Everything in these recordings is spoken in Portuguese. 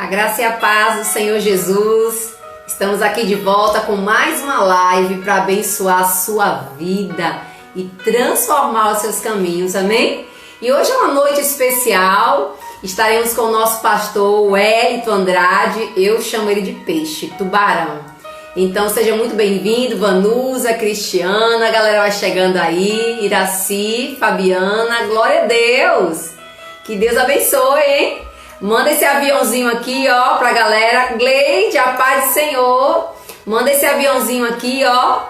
A graça e a paz do Senhor Jesus. Estamos aqui de volta com mais uma live para abençoar a sua vida e transformar os seus caminhos, amém? E hoje é uma noite especial. Estaremos com o nosso pastor Wellington Andrade. Eu chamo ele de peixe, tubarão. Então seja muito bem-vindo, Vanusa, Cristiana, a galera vai chegando aí, Iraci, Fabiana, glória a Deus! Que Deus abençoe, hein? Manda esse aviãozinho aqui, ó, pra galera. Gleide, a paz do Senhor. Manda esse aviãozinho aqui, ó,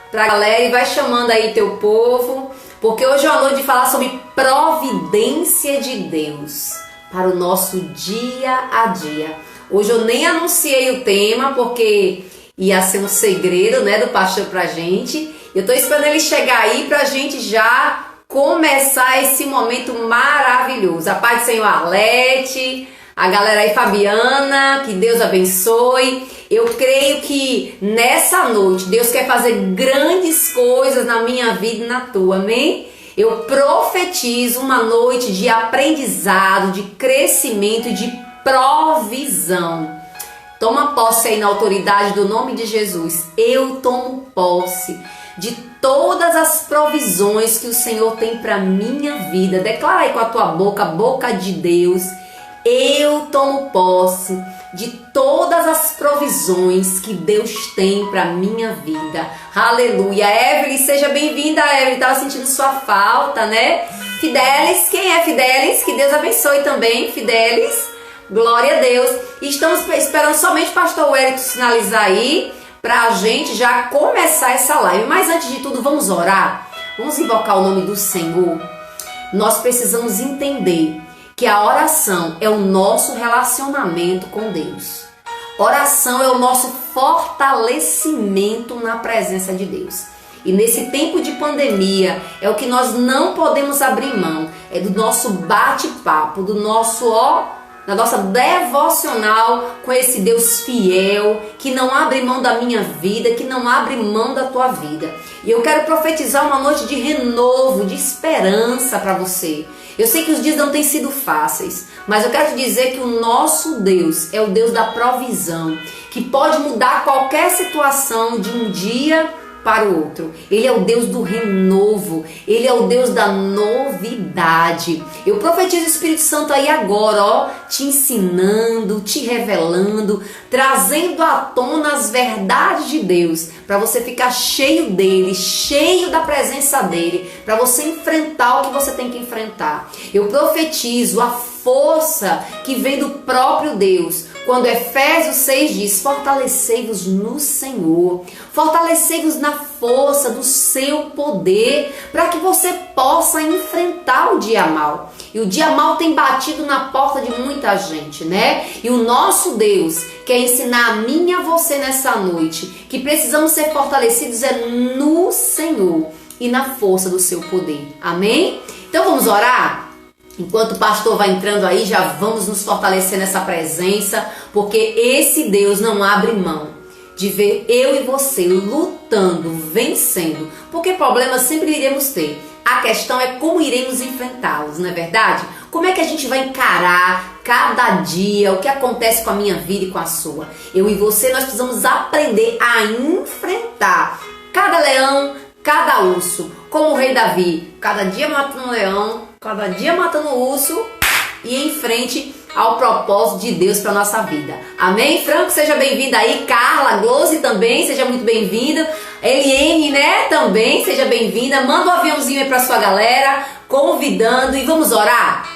pra galera e vai chamando aí teu povo. Porque hoje é uma noite de falar sobre providência de Deus para o nosso dia a dia. Hoje eu nem anunciei o tema porque ia ser um segredo, né, do pastor pra gente. Eu tô esperando ele chegar aí pra gente já começar esse momento maravilhoso. A paz do Senhor Arlete, a galera aí Fabiana, que Deus abençoe. Eu creio que nessa noite Deus quer fazer grandes coisas na minha vida e na tua, amém? Eu profetizo uma noite de aprendizado, de crescimento e de provisão. Toma posse aí na autoridade do nome de Jesus. Eu tomo posse de todas as provisões que o Senhor tem para minha vida. Declara aí com a tua boca, boca de Deus. Eu tomo posse de todas as provisões que Deus tem para minha vida. Aleluia. Evelyn, seja bem-vinda, Evelyn. Tava sentindo sua falta, né? Fidelis, quem é Fidelis? Que Deus abençoe também, Fidelis. Glória a Deus. E estamos esperando somente o pastor Wellington sinalizar aí para a gente já começar essa live. Mas antes de tudo, vamos orar? Vamos invocar o nome do Senhor? Nós precisamos entender que a oração é o nosso relacionamento com Deus. Oração é o nosso fortalecimento na presença de Deus. E nesse tempo de pandemia, é o que nós não podemos abrir mão. É do nosso bate-papo, do nosso da nossa devocional com esse Deus fiel, que não abre mão da minha vida, que não abre mão da tua vida. E eu quero profetizar uma noite de renovo, de esperança para você. Eu sei que os dias não têm sido fáceis, mas eu quero te dizer que o nosso Deus é o Deus da provisão, que pode mudar qualquer situação de um dia para o outro. Ele é o Deus do renovo, Ele é o Deus da novidade. Eu profetizo o Espírito Santo aí agora, ó, te ensinando, te revelando, trazendo à tona as verdades de Deus, para você ficar cheio dele, cheio da presença dele, para você enfrentar o que você tem que enfrentar. Eu profetizo a força que vem do próprio Deus. Quando Efésios 6 diz, fortalecei-vos no Senhor, fortalecei-vos na força do seu poder, para que você possa enfrentar o dia mal. E o dia mal tem batido na porta de muita gente, né? E o nosso Deus quer ensinar a mim e a você nessa noite que precisamos ser fortalecidos no Senhor e na força do seu poder. Amém? Então vamos orar? Enquanto o pastor vai entrando aí, já vamos nos fortalecer nessa presença, porque esse Deus não abre mão de ver eu e você lutando, vencendo, porque problemas sempre iremos ter. A questão é como iremos enfrentá-los, não é verdade? Como é que a gente vai encarar cada dia o que acontece com a minha vida e com a sua? Eu e você, nós precisamos aprender a enfrentar cada leão, cada urso, como o rei Davi, cada dia matando um leão, cada dia matando um urso e em frente ao propósito de Deus para nossa vida. Amém? Franco, seja bem-vinda aí. Carla, Glose também, seja muito bem-vinda. Eliane, né, também, seja bem-vinda. Manda um aviãozinho aí para sua galera, convidando e vamos orar?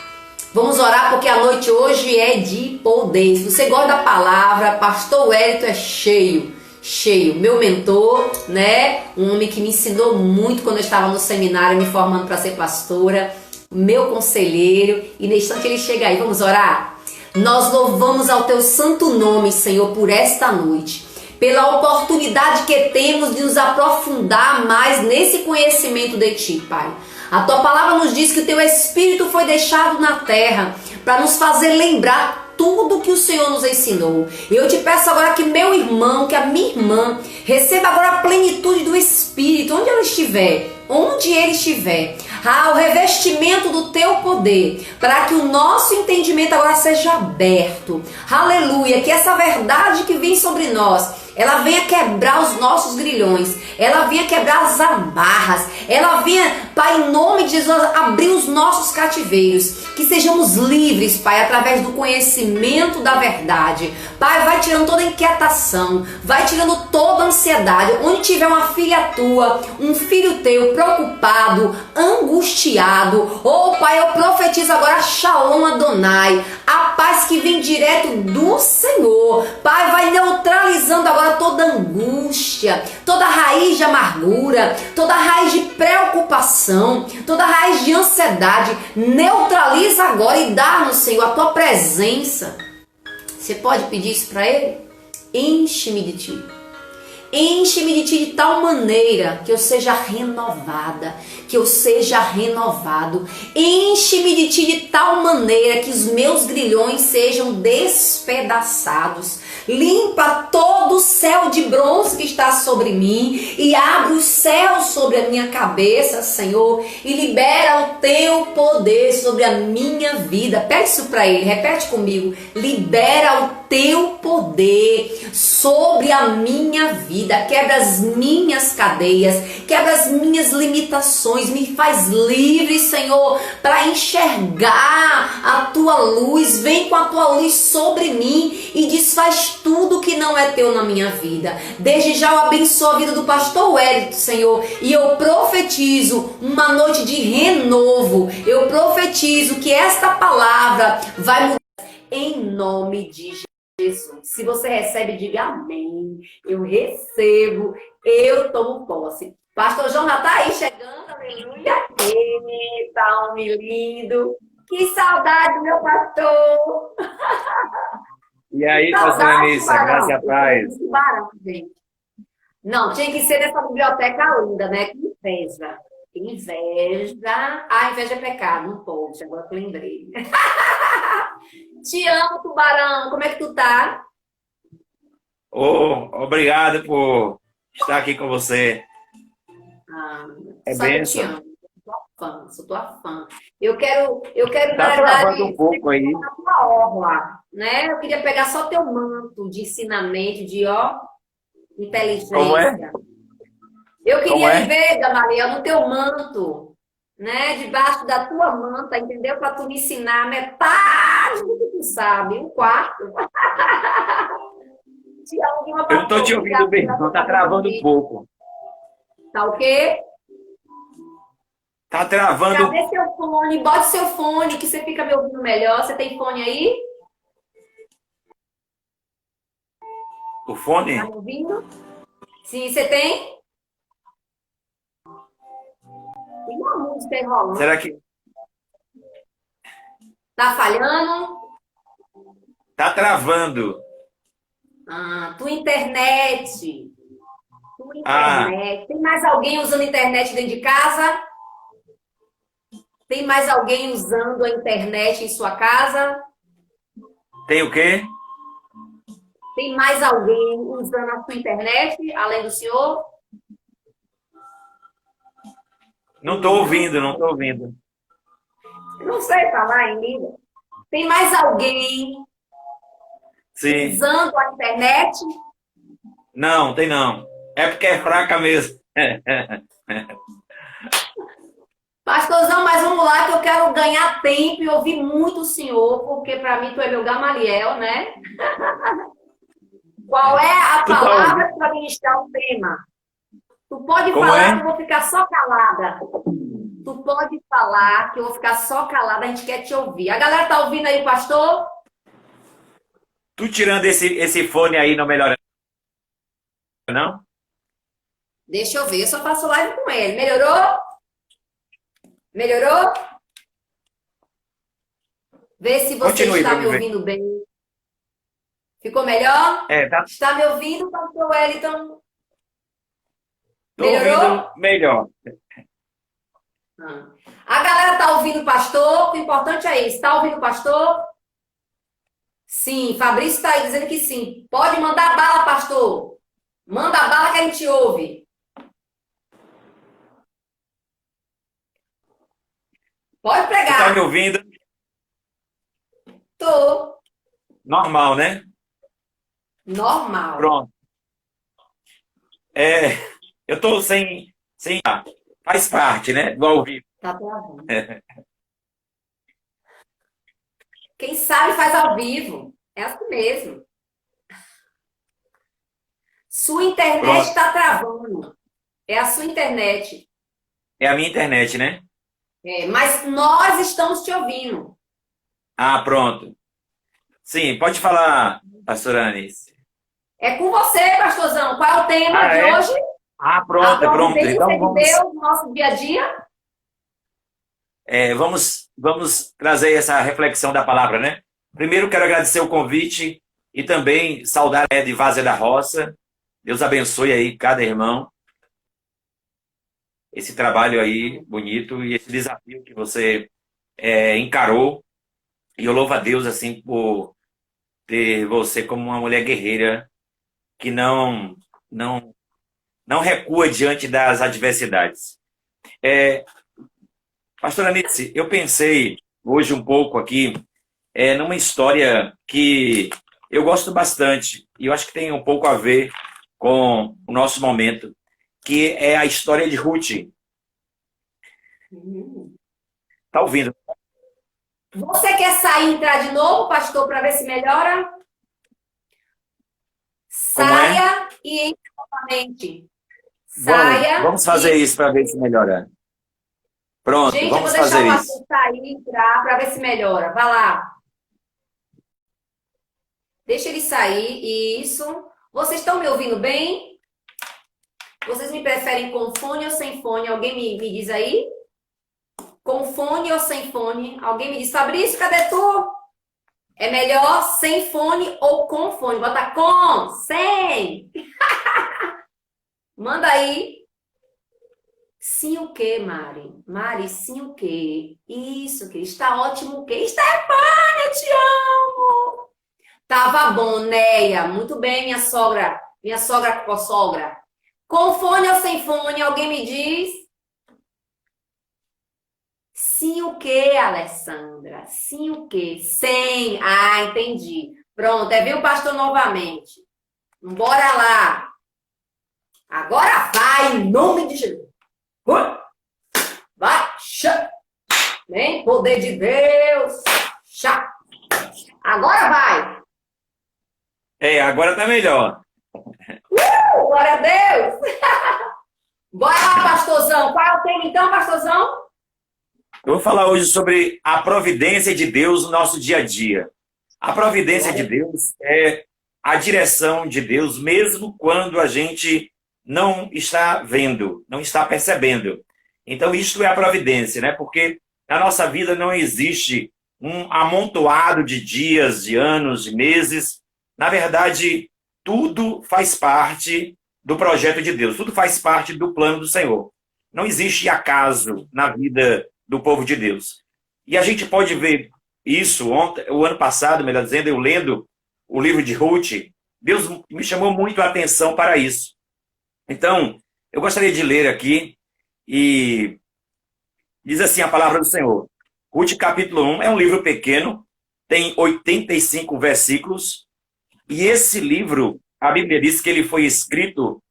Vamos orar porque a noite hoje é de poder. Se você gosta da palavra, pastor Wellington é cheio, meu mentor, né? Um homem que me ensinou muito quando eu estava no seminário, me formando para ser pastora, meu conselheiro, e nesse instante ele chega aí. Vamos orar? Nós louvamos ao teu santo nome, Senhor, por esta noite, pela oportunidade que temos de nos aprofundar mais nesse conhecimento de ti, Pai. A tua palavra nos diz que o teu Espírito foi deixado na terra para nos fazer lembrar tudo que o Senhor nos ensinou. Eu te peço agora que meu irmão, que a minha irmã, receba agora a plenitude do Espírito, onde ele estiver, o revestimento do teu poder, para que o nosso entendimento agora seja aberto. Aleluia, que essa verdade que vem sobre nós, ela venha quebrar os nossos grilhões, ela venha quebrar as amarras, ela venha, Pai, em nome de Jesus, abrir os nossos cativeiros, que sejamos livres, Pai, através do conhecimento da verdade. Pai, vai tirando toda inquietação, vai tirando toda ansiedade. Onde tiver uma filha tua, um filho teu preocupado, angustiado, Pai, eu profetizo agora Shalom Adonai, a paz que vem direto do Senhor. Pai, vai neutralizando agora toda angústia, toda raiz de amargura, toda raiz de preocupação, toda raiz de ansiedade. Neutraliza agora e dá-nos, Senhor, a tua presença. Você pode pedir isso para Ele? Enche-me de Ti. Enche-me de Ti de tal maneira que eu seja renovada, que eu seja renovado. Enche-me de Ti de tal maneira que os meus grilhões sejam despedaçados. Limpa todo o céu de bronze que está sobre mim e abre os céus sobre a minha cabeça, Senhor, e libera o Teu poder sobre a minha vida. Pede isso para Ele, repete comigo. Libera o Teu poder sobre a minha vida. Quebra as minhas cadeias, quebra as minhas limitações, me faz livre, Senhor, para enxergar a Tua luz. Vem com a Tua luz sobre mim e desfaz tudo que não é Teu na minha vida. Desde já eu abençoo a vida do pastor Wellington, Senhor, e eu profetizo uma noite de renovo. Eu profetizo que esta palavra vai mudar em nome de Jesus. Se você recebe, diga amém. Eu recebo, eu tomo posse. Pastor João já está aí chegando, aleluia. Eita, homem lindo. Que saudade, meu pastor. E aí, pastora Anissa, graça e a paz. Tubarão, gente. Não, tinha que ser nessa biblioteca linda, né? Que inveja. Que inveja. Ah, inveja é pecado, não pode, agora que eu lembrei. Te amo, Tubarão. Como é que tu tá? Obrigado por estar aqui com você. É Só que eu te bênção. amo. Sou tua fã. Eu quero Tá travando um pouco aí. na tua orla, né? Eu queria pegar só teu manto de ensinamento, de inteligência. Como é? Eu Como queria é? ver, Gamaliel, no teu manto, né? Debaixo da tua manta, entendeu? Para tu me ensinar metade do que tu sabe, um quarto. Eu não tô te ouvindo bem, não. Tá travando um pouco. Tá o quê? Tá travando. Cadê seu fone? Bote seu fone, que você fica me ouvindo melhor. Você tem fone aí? O fone? Tá me ouvindo? Sim, você tem? Tem uma música aí rolando. Será que Tá falhando? tá travando? Tua internet. Tua internet. Tem mais alguém usando internet dentro de casa? Tem mais alguém usando a internet em sua casa? Tem o quê? Tem mais alguém usando a sua internet, além do senhor? Não tô ouvindo, não tô ouvindo. Não sei falar em língua. Tem mais alguém Sim. usando a internet? Não, tem não. É porque é fraca mesmo. Pastorzão, mas vamos lá que eu quero ganhar tempo e ouvir muito o senhor, porque para mim tu é meu Gamaliel, né? Qual é a palavra para ministrar o tema? Tu pode falar que eu vou ficar só calada. Tu pode falar que eu vou ficar só calada, a gente quer te ouvir. A galera tá ouvindo aí o pastor? Tu tirando esse fone aí não melhora, não? Deixa eu ver, eu só faço live com ele. Melhorou? Melhorou? Vê se você está me ouvindo bem. Ficou melhor? Tá. Está me ouvindo, pastor Wellington? Tô ouvindo melhor. A galera tá ouvindo o pastor? O importante é isso. Tá ouvindo o pastor? Sim, Fabrício está aí dizendo que sim. Pode mandar bala, pastor. Manda a bala que a gente ouve. Pode Você tá pregar. me ouvindo? Tô. Normal, né? Normal. Pronto. É, eu tô sem. Faz parte, né? Do ao vivo. Tá travando. Quem sabe faz ao vivo. É assim mesmo. Sua internet Pronto. está travando. É a sua internet. É a minha internet, né? É, mas nós estamos te ouvindo. Ah, pronto. Sim, pode falar, pastora Anice. É com você, pastorzão. Qual é o tema Ah, de é? hoje? Ah, A pronto, pronto. providência Então de vamos, Deus no nosso dia a dia? vamos trazer essa reflexão da palavra, né? Primeiro, quero agradecer o convite e também saudar a de Várzea da Roça. Deus abençoe aí cada irmão. Esse trabalho aí bonito e esse desafio que você encarou. E eu louvo a Deus assim por ter você como uma mulher guerreira que não não recua diante das adversidades. É, Pastora Anice, eu pensei hoje um pouco aqui numa história que eu gosto bastante e eu acho que tem um pouco a ver com o nosso momento, que é a história de Ruth. Tá ouvindo? Você quer sair e entrar de novo, pastor, para ver se melhora? Como é? Saia e entre novamente. Vamos, Saia vamos e. fazer isso para ver se melhora. Pronto, Gente, eu vou vamos deixar fazer o isso. pastor sair e entrar para ver se melhora. Vai lá. Deixa ele sair. Isso. Vocês estão me ouvindo bem? Vocês me preferem com fone ou sem fone? Alguém me diz aí? Com fone ou sem fone? Alguém me diz, Fabrício, cadê tu? É melhor sem fone ou com fone? Bota com, sem. Manda aí. Sim o quê, Mari? Mari, sim o quê? Isso, que está ótimo o quê? Stefania, eu te amo! Tava bom, Neia. Muito bem, minha sogra. Minha sogra com sogra. Com fone ou sem fone? Alguém me diz? Sim o quê, Alessandra? Sim o quê? Sem. Ah, entendi. Pronto, viu, pastor, novamente. Bora lá. Agora vai, em nome de Jesus. Vai, chá. Vem, poder de Deus. Chá. Agora vai. Agora tá melhor. Glória a Deus. Bora lá, pastorzão. Qual é o tema então, pastorzão? Eu vou falar hoje sobre a providência de Deus no nosso dia a dia. A providência de Deus é a direção de Deus, mesmo quando a gente não está vendo, não está percebendo. Então, isto é a providência, né? Porque na nossa vida não existe um amontoado de dias, de anos, de meses. Na verdade, tudo faz parte do projeto de Deus, tudo faz parte do plano do Senhor. Não existe acaso na vida do povo de Deus. E a gente pode ver isso ontem, o ano passado, melhor dizendo, eu lendo o livro de Ruth, Deus me chamou muito a atenção para isso. Então, eu gostaria de ler aqui e diz assim a palavra do Senhor. Ruth capítulo 1 é um livro pequeno, tem 85 versículos, e esse livro, a Bíblia diz que ele foi escrito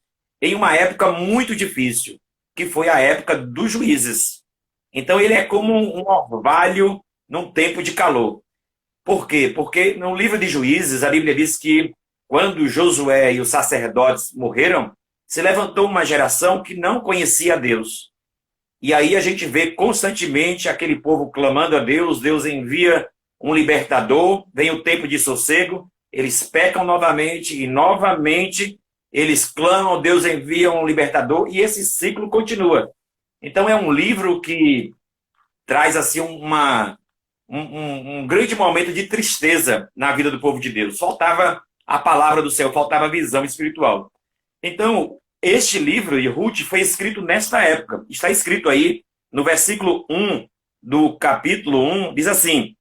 em uma época muito difícil, que foi a época dos juízes. Então ele é como um orvalho num tempo de calor. Por quê? Porque no livro de Juízes, a Bíblia diz que quando Josué e os sacerdotes morreram, se levantou uma geração que não conhecia Deus. E aí a gente vê constantemente aquele povo clamando a Deus, Deus envia um libertador, vem o tempo de sossego, eles pecam novamente e novamente eles clamam, Deus envia um libertador e esse ciclo continua. Então é um livro que traz assim um grande momento de tristeza na vida do povo de Deus. Faltava a palavra do céu, faltava a visão espiritual. Então, este livro de Ruth foi escrito nesta época. Está escrito aí no versículo 1 do capítulo 1, diz assim,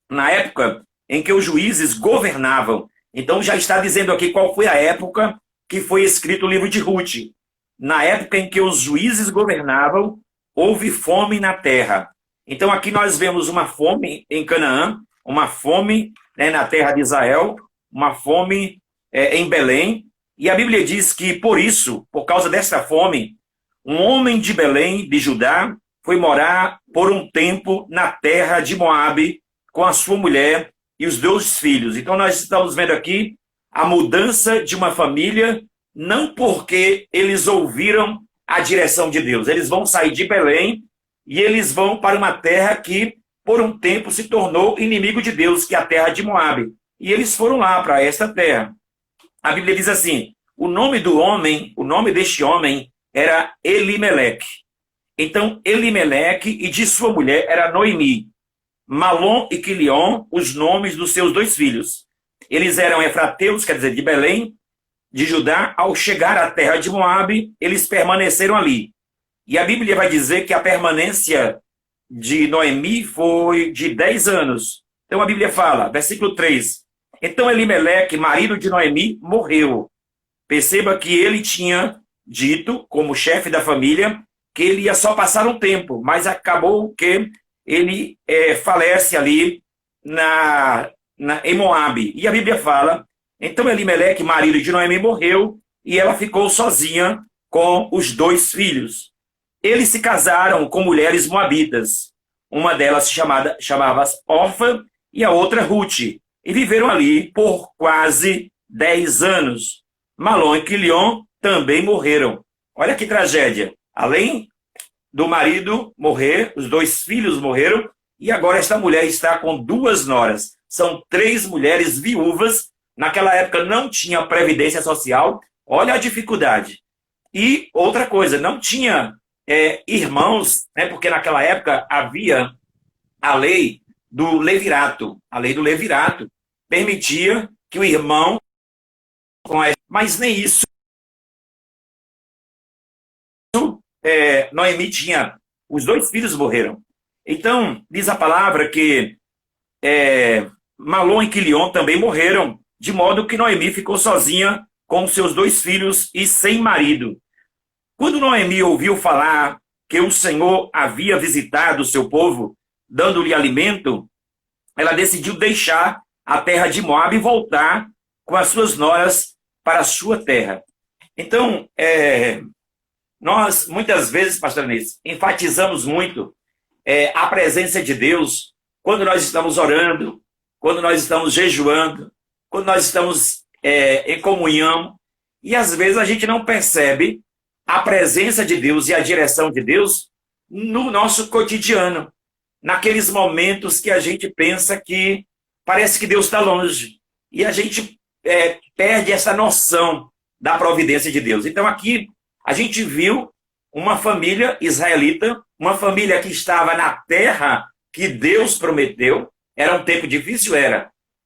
na época em que os juízes governavam. Então já está dizendo aqui qual foi a época que foi escrito o livro de Ruth. Na época em que os juízes governavam, houve fome na terra. Então aqui nós vemos uma fome em Canaã, uma fome, né, na terra de Israel, uma fome em Belém. E a Bíblia diz que por isso, por causa dessa fome, um homem de Belém, de Judá, foi morar por um tempo na terra de Moabe com a sua mulher e os 2 filhos. Então nós estamos vendo aqui a mudança de uma família, não porque eles ouviram a direção de Deus. Eles vão sair de Belém e eles vão para uma terra que, por um tempo, se tornou inimigo de Deus, que é a terra de Moabe. E eles foram lá para esta terra. A Bíblia diz assim, o nome do homem, o nome deste homem era Elimeleque. Então, Elimeleque e de sua mulher era Noemi. Malom e Quilion, os nomes dos seus 2 filhos. Eles eram efrateus, quer dizer, de Belém, de Judá. Ao chegar à terra de Moabe, eles permaneceram ali. E a Bíblia vai dizer que a permanência de Noemi foi de 10 anos. Então a Bíblia fala, versículo 3. Então Elimeleque, marido de Noemi, morreu. Perceba que ele tinha dito, como chefe da família, que ele ia só passar um tempo, mas acabou que ele falece ali em Moabe. E a Bíblia fala, então Elimeleque, marido de Noemi, morreu e ela ficou sozinha com os 2 filhos. Eles se casaram com mulheres moabitas. Uma delas chamava Orfa e a outra Ruth. E viveram ali por quase 10 anos. Malom e Quilion também morreram. Olha que tragédia. Além do marido morrer, os 2 filhos morreram, e agora esta mulher está com 2 noras. São 3 mulheres viúvas. Naquela época não tinha previdência social. Olha a dificuldade. E outra coisa, não tinha irmãos, né, porque naquela época havia a lei do levirato. A lei do levirato permitia que o irmão, mas nem isso, Noemi tinha, os 2 filhos morreram. Então, diz a palavra que Malom e Quilion também morreram, de modo que Noemi ficou sozinha com seus 2 filhos e sem marido. Quando Noemi ouviu falar que o Senhor havia visitado o seu povo, dando-lhe alimento, ela decidiu deixar a terra de Moabe e voltar com as suas noras para a sua terra. Então, nós, muitas vezes, pastor Inês, enfatizamos muito a presença de Deus quando nós estamos orando, quando nós estamos jejuando, quando nós estamos em comunhão, e às vezes a gente não percebe a presença de Deus e a direção de Deus no nosso cotidiano, naqueles momentos que a gente pensa que parece que Deus está longe, e a gente perde essa noção da providência de Deus. Então aqui a gente viu uma família israelita, uma família que estava na terra que Deus prometeu. Era um tempo difícil,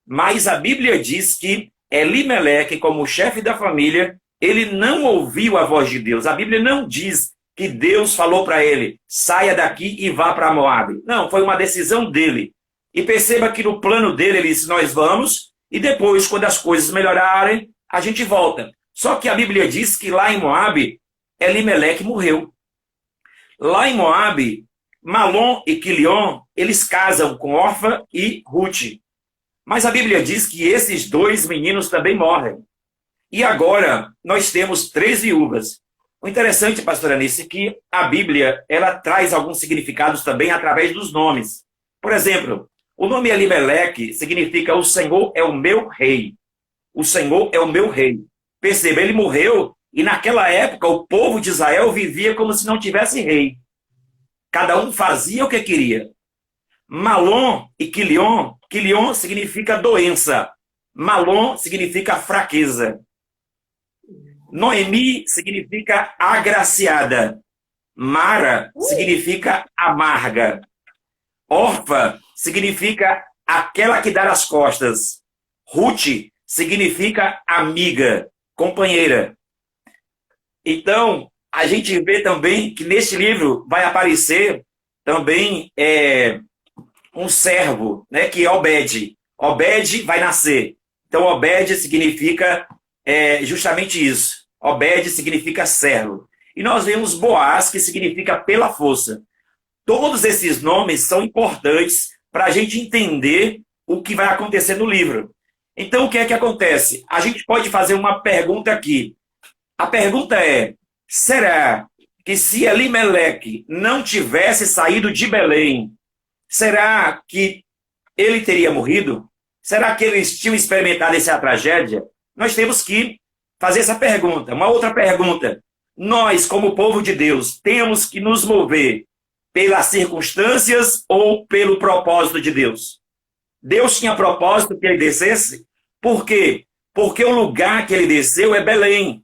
mas a Bíblia diz que Elimeleque, como chefe da família, ele não ouviu a voz de Deus. A Bíblia não diz que Deus falou para ele, saia daqui e vá para Moabe. Não, foi uma decisão dele. E perceba que no plano dele, ele disse, nós vamos, e depois, quando as coisas melhorarem, a gente volta. Só que a Bíblia diz que lá em Moabe, Elimeleque morreu. Lá em Moabe, Malom e Quilion, eles casam com Orfa e Ruth. Mas a Bíblia diz que esses 2 meninos também morrem. E agora nós temos 3 viúvas. O interessante, pastora Anice, é que a Bíblia ela traz alguns significados também através dos nomes. Por exemplo, o nome Elimeleque significa o Senhor é o meu rei. O Senhor é o meu rei. Perceba, ele morreu e naquela época o povo de Israel vivia como se não tivesse rei. Cada um fazia o que queria. Malom e Quilion, Quilion significa doença. Malom significa fraqueza. Noemi significa agraciada. Mara significa amarga. Orfa significa aquela que dá as costas. Ruth significa amiga, companheira. Então, a gente vê também que neste livro vai aparecer também um servo, né, que é Obed. Obed vai nascer. Então, Obed significa justamente isso. Obed significa servo. E nós vemos Boaz, que significa pela força. Todos esses nomes são importantes para a gente entender o que vai acontecer no livro. Então, o que é que acontece? A gente pode fazer uma pergunta aqui. A pergunta é, será que se Elimeleque não tivesse saído de Belém, será que ele teria morrido? Será que eles tinham experimentado essa tragédia? Nós temos que fazer essa pergunta. Uma outra pergunta. Nós, como povo de Deus, temos que nos mover pelas circunstâncias ou pelo propósito de Deus? Deus tinha propósito que ele descesse? Por quê? Porque o lugar que ele desceu é Belém.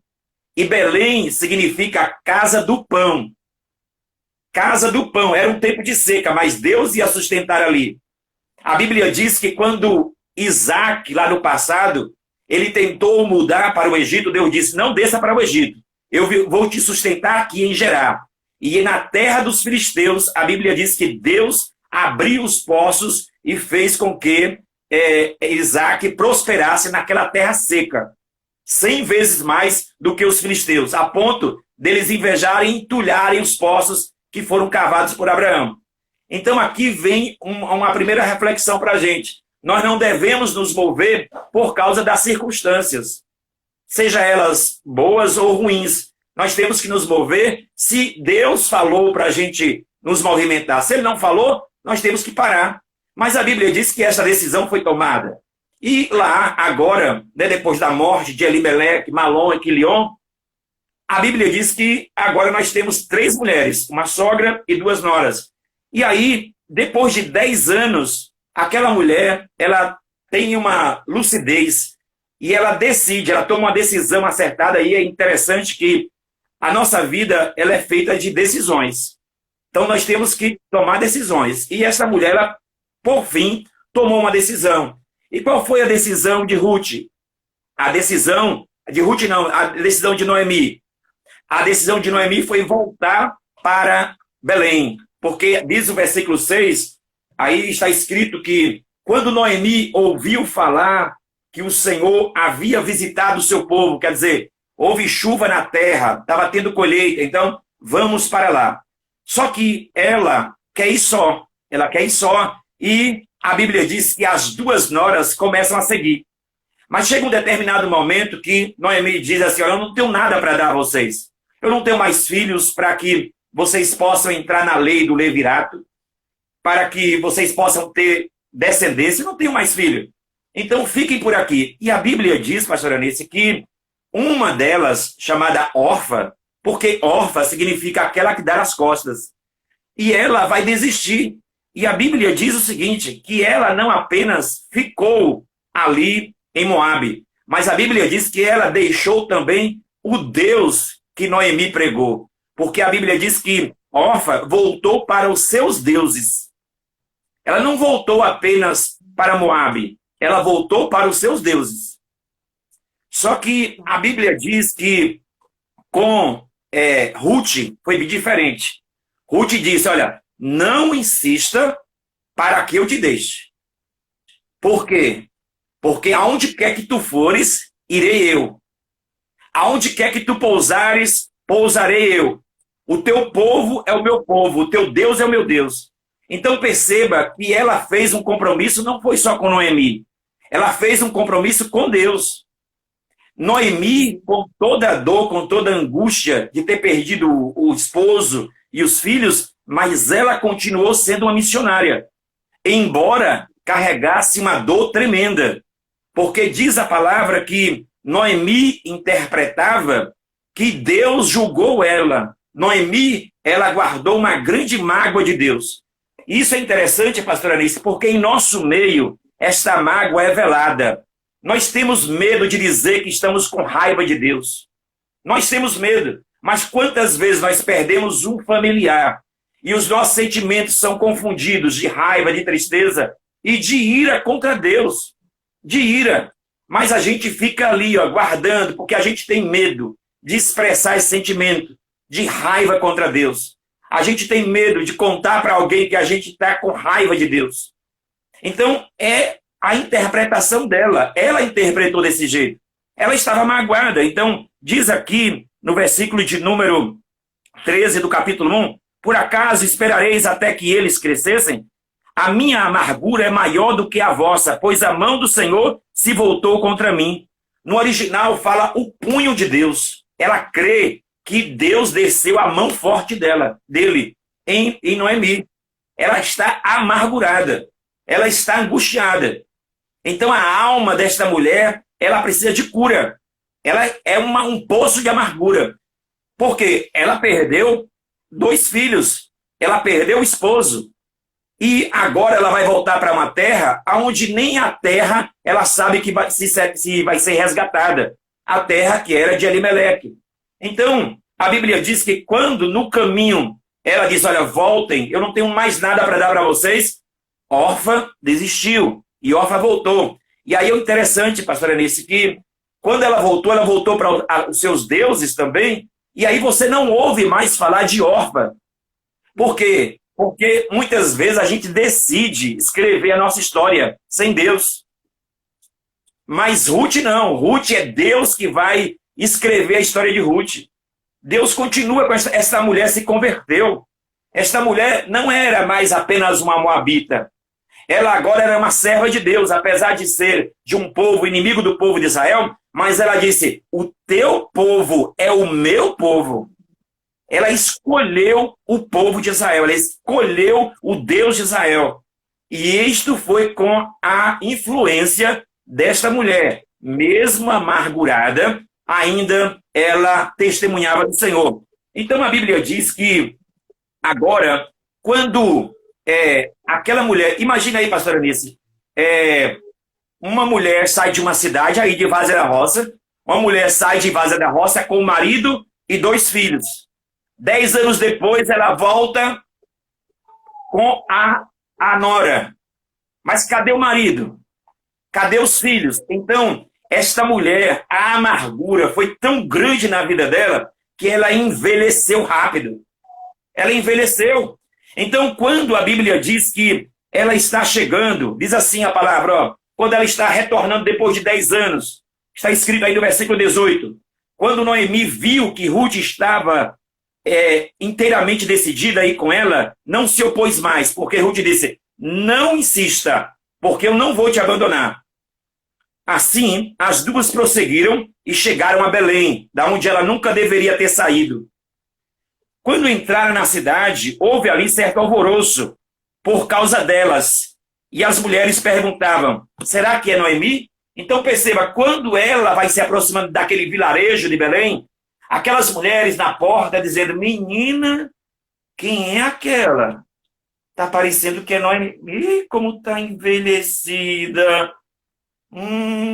E Belém significa casa do pão. Casa do pão. Era um tempo de seca, mas Deus ia sustentar ali. A Bíblia diz que quando Isaac, lá no passado, ele tentou mudar para o Egito, Deus disse, não desça para o Egito. Eu vou te sustentar aqui em Gerar. E na terra dos filisteus, a Bíblia diz que Deus abriu os poços e fez com que Isaac prosperasse naquela terra seca. 100 vezes mais do que os filisteus, a ponto deles invejarem e entulharem os poços que foram cavados por Abraão. Então aqui vem uma primeira reflexão para a gente. Nós não devemos nos mover por causa das circunstâncias, seja elas boas ou ruins. Nós temos que nos mover se Deus falou para a gente nos movimentar. Se Ele não falou, nós temos que parar. Mas a Bíblia diz que essa decisão foi tomada. E lá, agora, né, depois da morte de Elimeleque, Malom e Quilion, a Bíblia diz que agora nós temos 3 mulheres, uma sogra e 2 noras. E aí, depois de 10 anos, aquela mulher, ela tem uma lucidez e ela decide, ela toma uma decisão acertada. E é interessante que a nossa vida ela é feita de decisões. Então nós temos que tomar decisões. E essa mulher, ela, por fim, tomou uma decisão. E qual foi a decisão de Ruth? A decisão de Ruth não, a decisão de Noemi. A decisão de Noemi foi voltar para Belém. Porque diz o versículo 6, aí está escrito que quando Noemi ouviu falar que o Senhor havia visitado o seu povo, quer dizer, houve chuva na terra, estava tendo colheita, então vamos para lá. Só que ela quer ir só, e a Bíblia diz que as 2 noras começam a seguir. Mas chega um determinado momento que Noemi diz assim, olha, eu não tenho nada para dar a vocês. Eu não tenho mais filhos para que vocês possam entrar na lei do levirato, para que vocês possam ter descendência. Eu não tenho mais filho. Então fiquem por aqui. E a Bíblia diz, pastor Anice, que uma delas, chamada Orfa, porque Orfa significa aquela que dá as costas, e ela vai desistir. E a Bíblia diz o seguinte, que ela não apenas ficou ali em Moabe, mas a Bíblia diz que ela deixou também o Deus que Noemi pregou. Porque a Bíblia diz que Orfa voltou para os seus deuses. Ela não voltou apenas para Moabe, ela voltou para os seus deuses. Só que a Bíblia diz que com Ruth foi diferente. Ruth disse, olha, não insista para que eu te deixe. Por quê? Porque aonde quer que tu fores, irei eu. Aonde quer que tu pousares, pousarei eu. O teu povo é o meu povo, o teu Deus é o meu Deus. Então perceba que ela fez um compromisso, não foi só com Noemi. Ela fez um compromisso com Deus. Noemi, com toda a dor, com toda a angústia de ter perdido o esposo e os filhos, mas ela continuou sendo uma missionária, embora carregasse uma dor tremenda. Porque diz a palavra que Noemi interpretava que Deus julgou ela. Noemi, ela guardou uma grande mágoa de Deus. Isso é interessante, pastor Anice, porque em nosso meio, esta mágoa é velada. Nós temos medo de dizer que estamos com raiva de Deus. Nós temos medo. Mas quantas vezes nós perdemos um familiar e os nossos sentimentos são confundidos de raiva, de tristeza e de ira contra Deus. De ira. Mas a gente fica ali, guardando, porque a gente tem medo de expressar esse sentimento de raiva contra Deus. A gente tem medo de contar para alguém que a gente está com raiva de Deus. Então, é a interpretação dela. Ela interpretou desse jeito. Ela estava magoada. Então, diz aqui no versículo de número 13 do capítulo 1, Por acaso esperareis até que eles crescessem? A minha amargura é maior do que a vossa, pois a mão do Senhor se voltou contra mim. No original fala o punho de Deus. Ela crê que Deus desceu a mão forte dele em Noemi. Ela está amargurada. Ela está angustiada. Então a alma desta mulher, ela precisa de cura. Ela é um poço de amargura. Porque ela perdeu 2 filhos. Ela perdeu o esposo. E agora ela vai voltar para uma terra onde nem a terra ela sabe que se vai ser resgatada. A terra que era de Elimeleque. Então, a Bíblia diz que quando no caminho ela diz, olha, voltem, eu não tenho mais nada para dar para vocês, Orfa desistiu e Orfa voltou. E aí é interessante, pastora Anice, que quando ela voltou para os seus deuses também, e aí você não ouve mais falar de Orfa. Por quê? Porque muitas vezes a gente decide escrever a nossa história sem Deus. Mas Ruth não. Ruth é Deus que vai escrever a história de Ruth. Deus continua com essa mulher, se converteu. Esta mulher não era mais apenas uma moabita. Ela agora era uma serva de Deus, apesar de ser de um povo inimigo do povo de Israel, mas ela disse, o teu povo é o meu povo. Ela escolheu o povo de Israel, ela escolheu o Deus de Israel. E isto foi com a influência desta mulher. Mesmo amargurada, ainda ela testemunhava do Senhor. Então a Bíblia diz que agora, quando aquela mulher, imagina aí, pastora Anice, uma mulher sai de uma cidade aí de Várzea da Roça, uma mulher sai de Várzea da Roça com o marido e 2 filhos. 10 anos depois, ela volta com a nora. Mas cadê o marido? Cadê os filhos? Então, esta mulher, a amargura foi tão grande na vida dela que ela envelheceu rápido. Ela envelheceu. Então, quando a Bíblia diz que ela está chegando, diz assim a palavra, ó, quando ela está retornando depois de 10 anos, está escrito aí no versículo 18, quando Noemi viu que Ruth estava inteiramente decidida a ir com ela, não se opôs mais, porque Ruth disse, não insista, porque eu não vou te abandonar. Assim, as duas prosseguiram e chegaram a Belém, da onde ela nunca deveria ter saído. Quando entraram na cidade, houve ali certo alvoroço por causa delas. E as mulheres perguntavam, será que é Noemi? Então perceba, quando ela vai se aproximando daquele vilarejo de Belém, aquelas mulheres na porta dizendo, menina, quem é aquela? Está parecendo que é Noemi. Ih, como está envelhecida.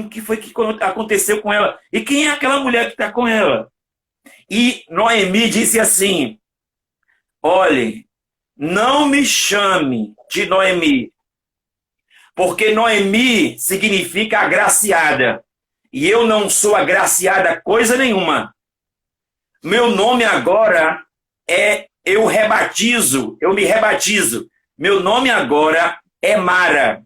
Que foi que aconteceu com ela? E quem é aquela mulher que está com ela? E Noemi disse assim, olhe, não me chame de Noemi, porque Noemi significa agraciada, e eu não sou agraciada coisa nenhuma. Meu nome agora eu me rebatizo. Meu nome agora é Mara.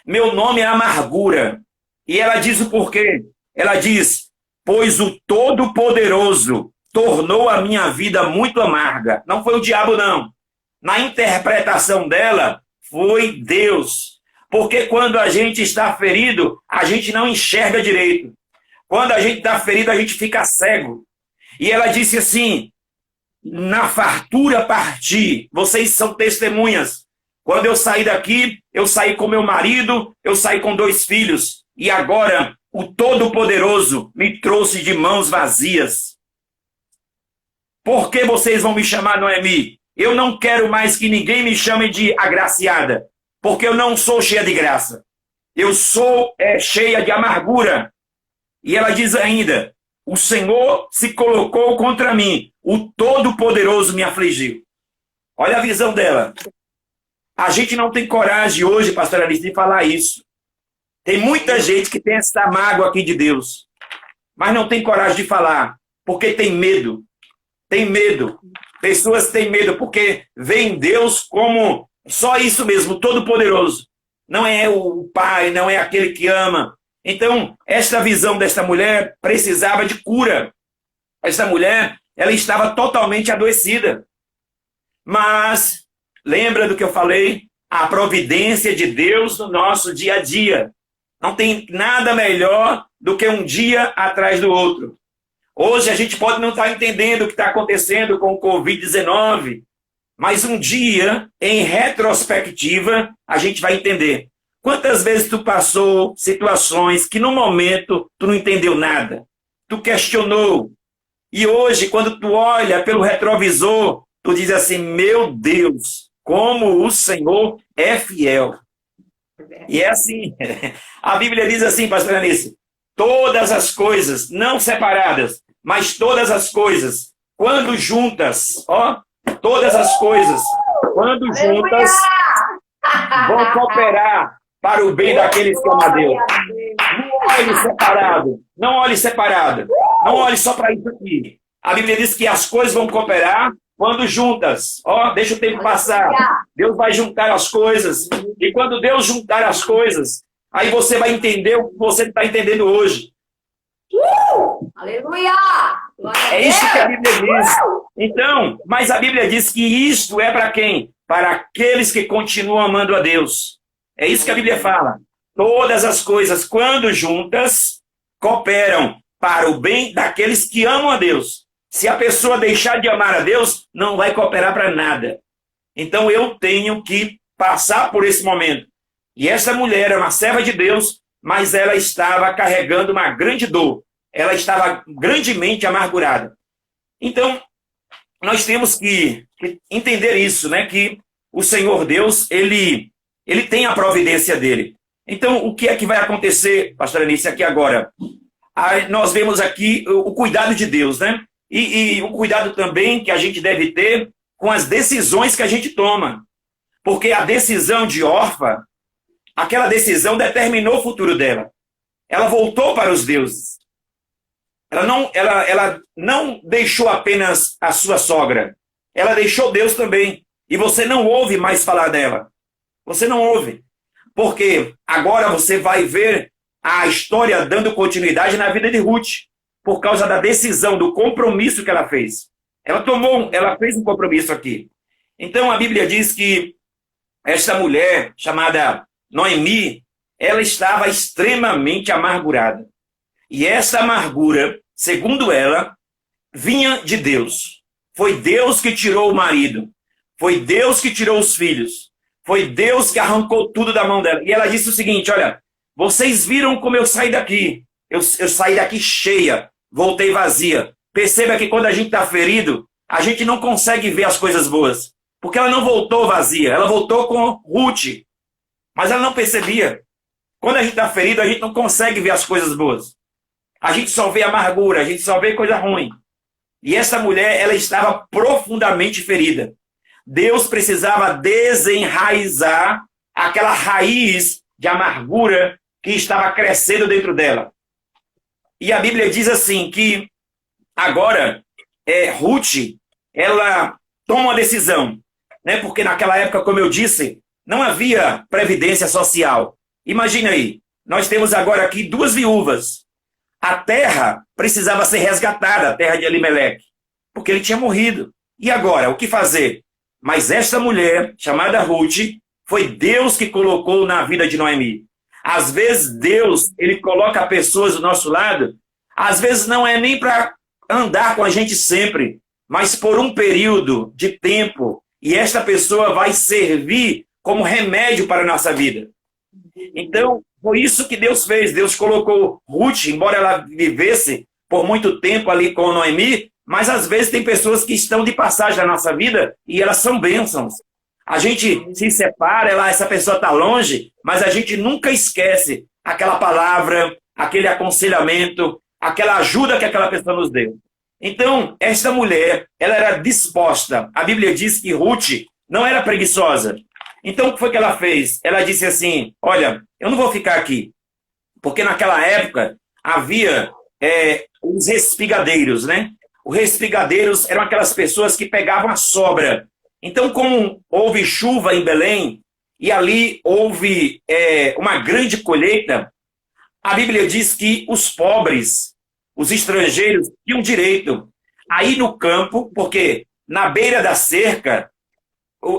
Meu nome é amargura. E ela diz o porquê. Ela diz, pois o Todo-Poderoso tornou a minha vida muito amarga. Não foi o diabo, não. Na interpretação dela, foi Deus. Porque quando a gente está ferido, a gente não enxerga direito. Quando a gente está ferido, a gente fica cego. E ela disse assim, na fartura parti, vocês são testemunhas. Quando eu saí daqui, eu saí com meu marido, eu saí com 2 filhos. E agora, o Todo-Poderoso me trouxe de mãos vazias. Por que vocês vão me chamar Noemi? Eu não quero mais que ninguém me chame de agraciada, porque eu não sou cheia de graça. Eu sou cheia de amargura. E ela diz ainda, o Senhor se colocou contra mim, o Todo-Poderoso me afligiu. Olha a visão dela. A gente não tem coragem hoje, pastora Alice, de falar isso. Tem muita gente que tem essa mágoa aqui de Deus, mas não tem coragem de falar, porque tem medo. Tem medo. Pessoas têm medo, porque veem Deus como só isso mesmo, Todo-Poderoso. Não é o Pai, não é aquele que ama. Então, esta visão desta mulher precisava de cura. Esta mulher, ela estava totalmente adoecida. Mas, lembra do que eu falei? A providência de Deus no nosso dia a dia. Não tem nada melhor do que um dia atrás do outro. Hoje a gente pode não estar entendendo o que está acontecendo com o Covid-19, mas um dia, em retrospectiva, a gente vai entender. Quantas vezes tu passou situações que no momento tu não entendeu nada? Tu questionou. E hoje, quando tu olha pelo retrovisor, tu diz assim, meu Deus, como o Senhor é fiel. E é assim. A Bíblia diz assim, pastor Anice, todas as coisas, não separadas, mas todas as coisas, quando juntas, ó, todas as coisas, quando juntas, vão cooperar para o bem daqueles que amam a Deus. Não olhe separado, não olhe separado, não olhe só para isso aqui. A Bíblia diz que as coisas vão cooperar quando juntas. Ó, deixa o tempo passar. Deus vai juntar as coisas. E quando Deus juntar as coisas, aí você vai entender o que você está entendendo hoje. Aleluia! É isso que a Bíblia diz. Então, mas a Bíblia diz que isto é para quem? Para aqueles que continuam amando a Deus. É isso que a Bíblia fala. Todas as coisas, quando juntas, cooperam para o bem daqueles que amam a Deus. Se a pessoa deixar de amar a Deus, não vai cooperar para nada. Então eu tenho que passar por esse momento. E essa mulher é uma serva de Deus, mas ela estava carregando uma grande dor. Ela estava grandemente amargurada. Então, nós temos que entender isso, né? Que o Senhor Deus, ele tem a providência dele. Então, o que é que vai acontecer, pastor Anice, aqui agora? Nós vemos aqui o cuidado de Deus, né? E o cuidado também que a gente deve ter com as decisões que a gente toma. Porque a decisão de Orfa, aquela decisão determinou o futuro dela. Ela voltou para os deuses. Ela não deixou apenas a sua sogra. Ela deixou Deus também. E você não ouve mais falar dela. Você não ouve. Porque agora você vai ver a história dando continuidade na vida de Ruth. Por causa da decisão, do compromisso que ela fez. Ela fez um compromisso aqui. Então a Bíblia diz que esta mulher, chamada Noemi, ela estava extremamente amargurada. E essa amargura, segundo ela, vinha de Deus. Foi Deus que tirou o marido. Foi Deus que tirou os filhos. Foi Deus que arrancou tudo da mão dela. E ela disse o seguinte, olha, vocês viram como eu saí daqui. Eu saí daqui cheia, voltei vazia. Perceba que quando a gente está ferido, a gente não consegue ver as coisas boas. Porque ela não voltou vazia, ela voltou com Ruth. Mas ela não percebia. Quando a gente está ferido, a gente não consegue ver as coisas boas. A gente só vê amargura, a gente só vê coisa ruim. E essa mulher, ela estava profundamente ferida. Deus precisava desenraizar aquela raiz de amargura que estava crescendo dentro dela. E a Bíblia diz assim, que agora Ruth, ela toma uma decisão. Né? Porque naquela época, como eu disse, não havia previdência social. Imagina aí, nós temos agora aqui 2 viúvas. A terra precisava ser resgatada, a terra de Elimeleque, porque ele tinha morrido. E agora, o que fazer? Mas esta mulher, chamada Ruth, foi Deus que colocou na vida de Noemi. Às vezes Deus, ele coloca pessoas do nosso lado, às vezes não é nem para andar com a gente sempre, mas por um período de tempo, e esta pessoa vai servir como remédio para a nossa vida. Então, foi isso que Deus fez. Deus colocou Ruth, embora ela vivesse por muito tempo ali com Noemi, mas às vezes tem pessoas que estão de passagem na nossa vida e elas são bênçãos. A gente se separa, essa pessoa está longe, mas a gente nunca esquece aquela palavra, aquele aconselhamento, aquela ajuda que aquela pessoa nos deu. Então, esta mulher, ela era disposta. A Bíblia diz que Ruth não era preguiçosa. Então, o que foi que ela fez? Ela disse assim, olha, eu não vou ficar aqui. Porque naquela época havia os respigadeiros, né? Os respigadeiros eram aquelas pessoas que pegavam a sobra. Então, como houve chuva em Belém, e ali houve uma grande colheita, a Bíblia diz que os pobres, os estrangeiros, tinham direito a ir no campo, porque na beira da cerca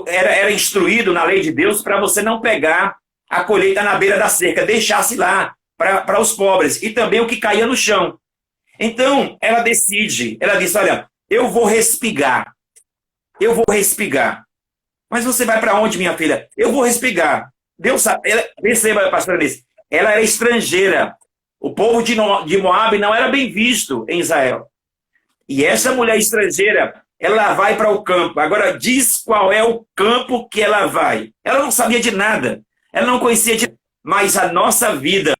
era instruído na lei de Deus para você não pegar a colheita na beira da cerca, deixasse lá para os pobres, e também o que caía no chão. Então, ela decide, ela diz, olha, eu vou respigar. Mas você vai para onde, minha filha? Eu vou respigar. Deus sabe, perceba, pastora Inês, ela era estrangeira. O povo de Moabe não era bem visto em Israel. E essa mulher estrangeira, ela vai para o campo. Agora, diz qual é o campo que ela vai. Ela não sabia de nada. Ela não conhecia de nada. Mas a nossa vida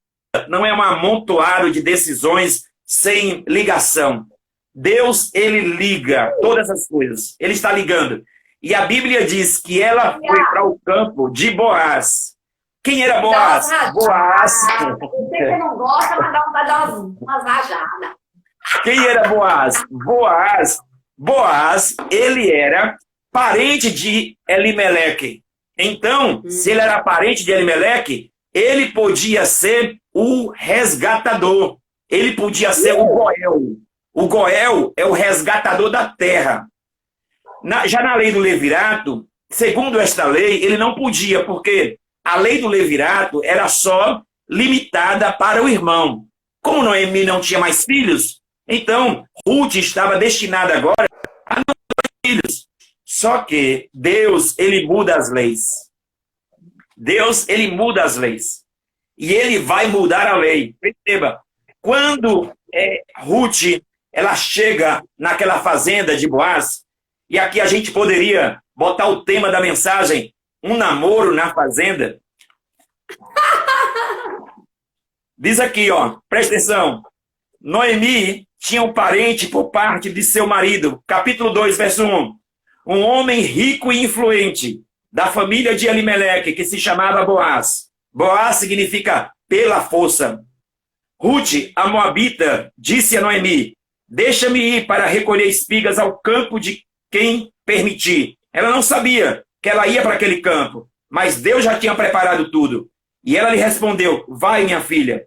não é um amontoado de decisões sem ligação. Deus, ele liga todas as coisas. Ele está ligando. E a Bíblia diz que ela foi para o campo de Boaz. Quem era Boaz? Boaz. Você não gosta, mas dá vontade de dar umas rajadas. Quem era Boaz? Boaz, ele era parente de Elimeleque. Então, se ele era parente de Elimeleque, ele podia ser o resgatador. Ele podia ser o Goel. O Goel é o resgatador da terra. Já na lei do levirato, segundo esta lei, ele não podia, porque a lei do levirato era só limitada para o irmão. Como Noemi não tinha mais filhos, então Ruth estava destinada agora a não ter filhos. Só que Deus, ele muda as leis. Deus, ele muda as leis. E ele vai mudar a lei. Perceba, quando Ruth, ela chega naquela fazenda de Boaz, e aqui a gente poderia botar o tema da mensagem, um namoro na fazenda. Diz aqui, ó, presta atenção. Noemi tinha um parente por parte de seu marido. Capítulo 2, verso 1. Um homem rico e influente da família de Elimeleque, que se chamava Boaz. Boaz significa pela força. Ruth, a moabita, disse a Noemi, deixa-me ir para recolher espigas ao campo de quem permitir. Ela não sabia que ela ia para aquele campo, mas Deus já tinha preparado tudo. E ela lhe respondeu, vai, minha filha.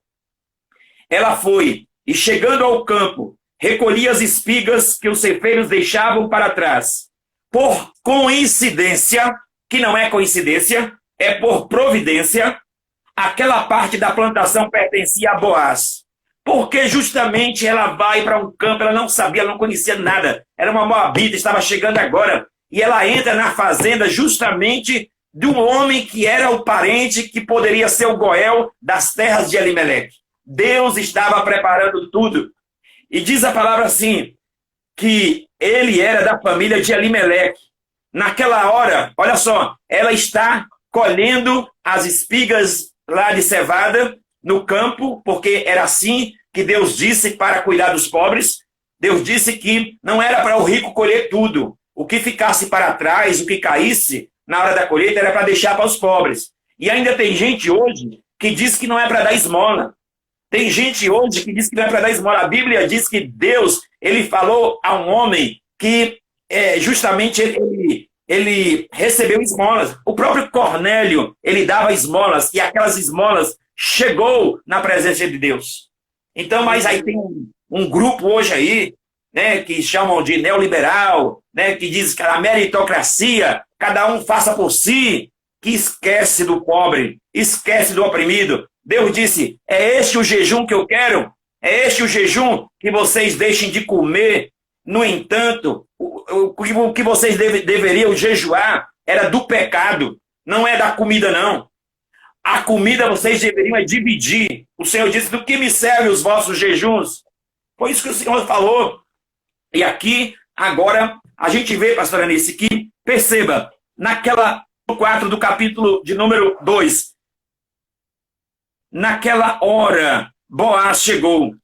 Ela foi, e chegando ao campo, recolhia as espigas que os ceifeiros deixavam para trás. Por coincidência, que não é coincidência, é por providência, aquela parte da plantação pertencia a Boaz. Porque justamente ela vai para um campo, ela não sabia, ela não conhecia nada. Era uma moabita, estava chegando agora. E ela entra na fazenda justamente de um homem que era o parente que poderia ser o Goel das terras de Elimeleque. Deus estava preparando tudo. E diz a palavra assim, que ele era da família de Elimeleque. Naquela hora, olha só, ela está colhendo as espigas lá de cevada no campo, porque era assim que Deus disse para cuidar dos pobres. Deus disse que não era para o rico colher tudo. O que ficasse para trás, o que caísse na hora da colheita, era para deixar para os pobres. E ainda tem gente hoje que diz que não é para dar esmola. Tem gente hoje que diz que não é para dar esmola. A Bíblia diz que Deus, ele falou a um homem que justamente ele recebeu esmolas. O próprio Cornélio, ele dava esmolas, e aquelas esmolas chegou na presença de Deus. Então, mas aí tem um grupo hoje aí, né, que chamam de neoliberal, né, que diz que a meritocracia, cada um faça por si, que esquece do pobre, esquece do oprimido. Deus disse, é este o jejum que eu quero? É este o jejum que vocês deixem de comer? No entanto, o que vocês deveriam jejuar era do pecado, não é da comida, não. A comida vocês deveriam dividir. O Senhor disse, do que me servem os vossos jejuns? Foi isso que o Senhor falou. E aqui, agora, a gente vê, pastora Anice, que, perceba, naquela 4 do capítulo de número 2, naquela hora, Boaz chegou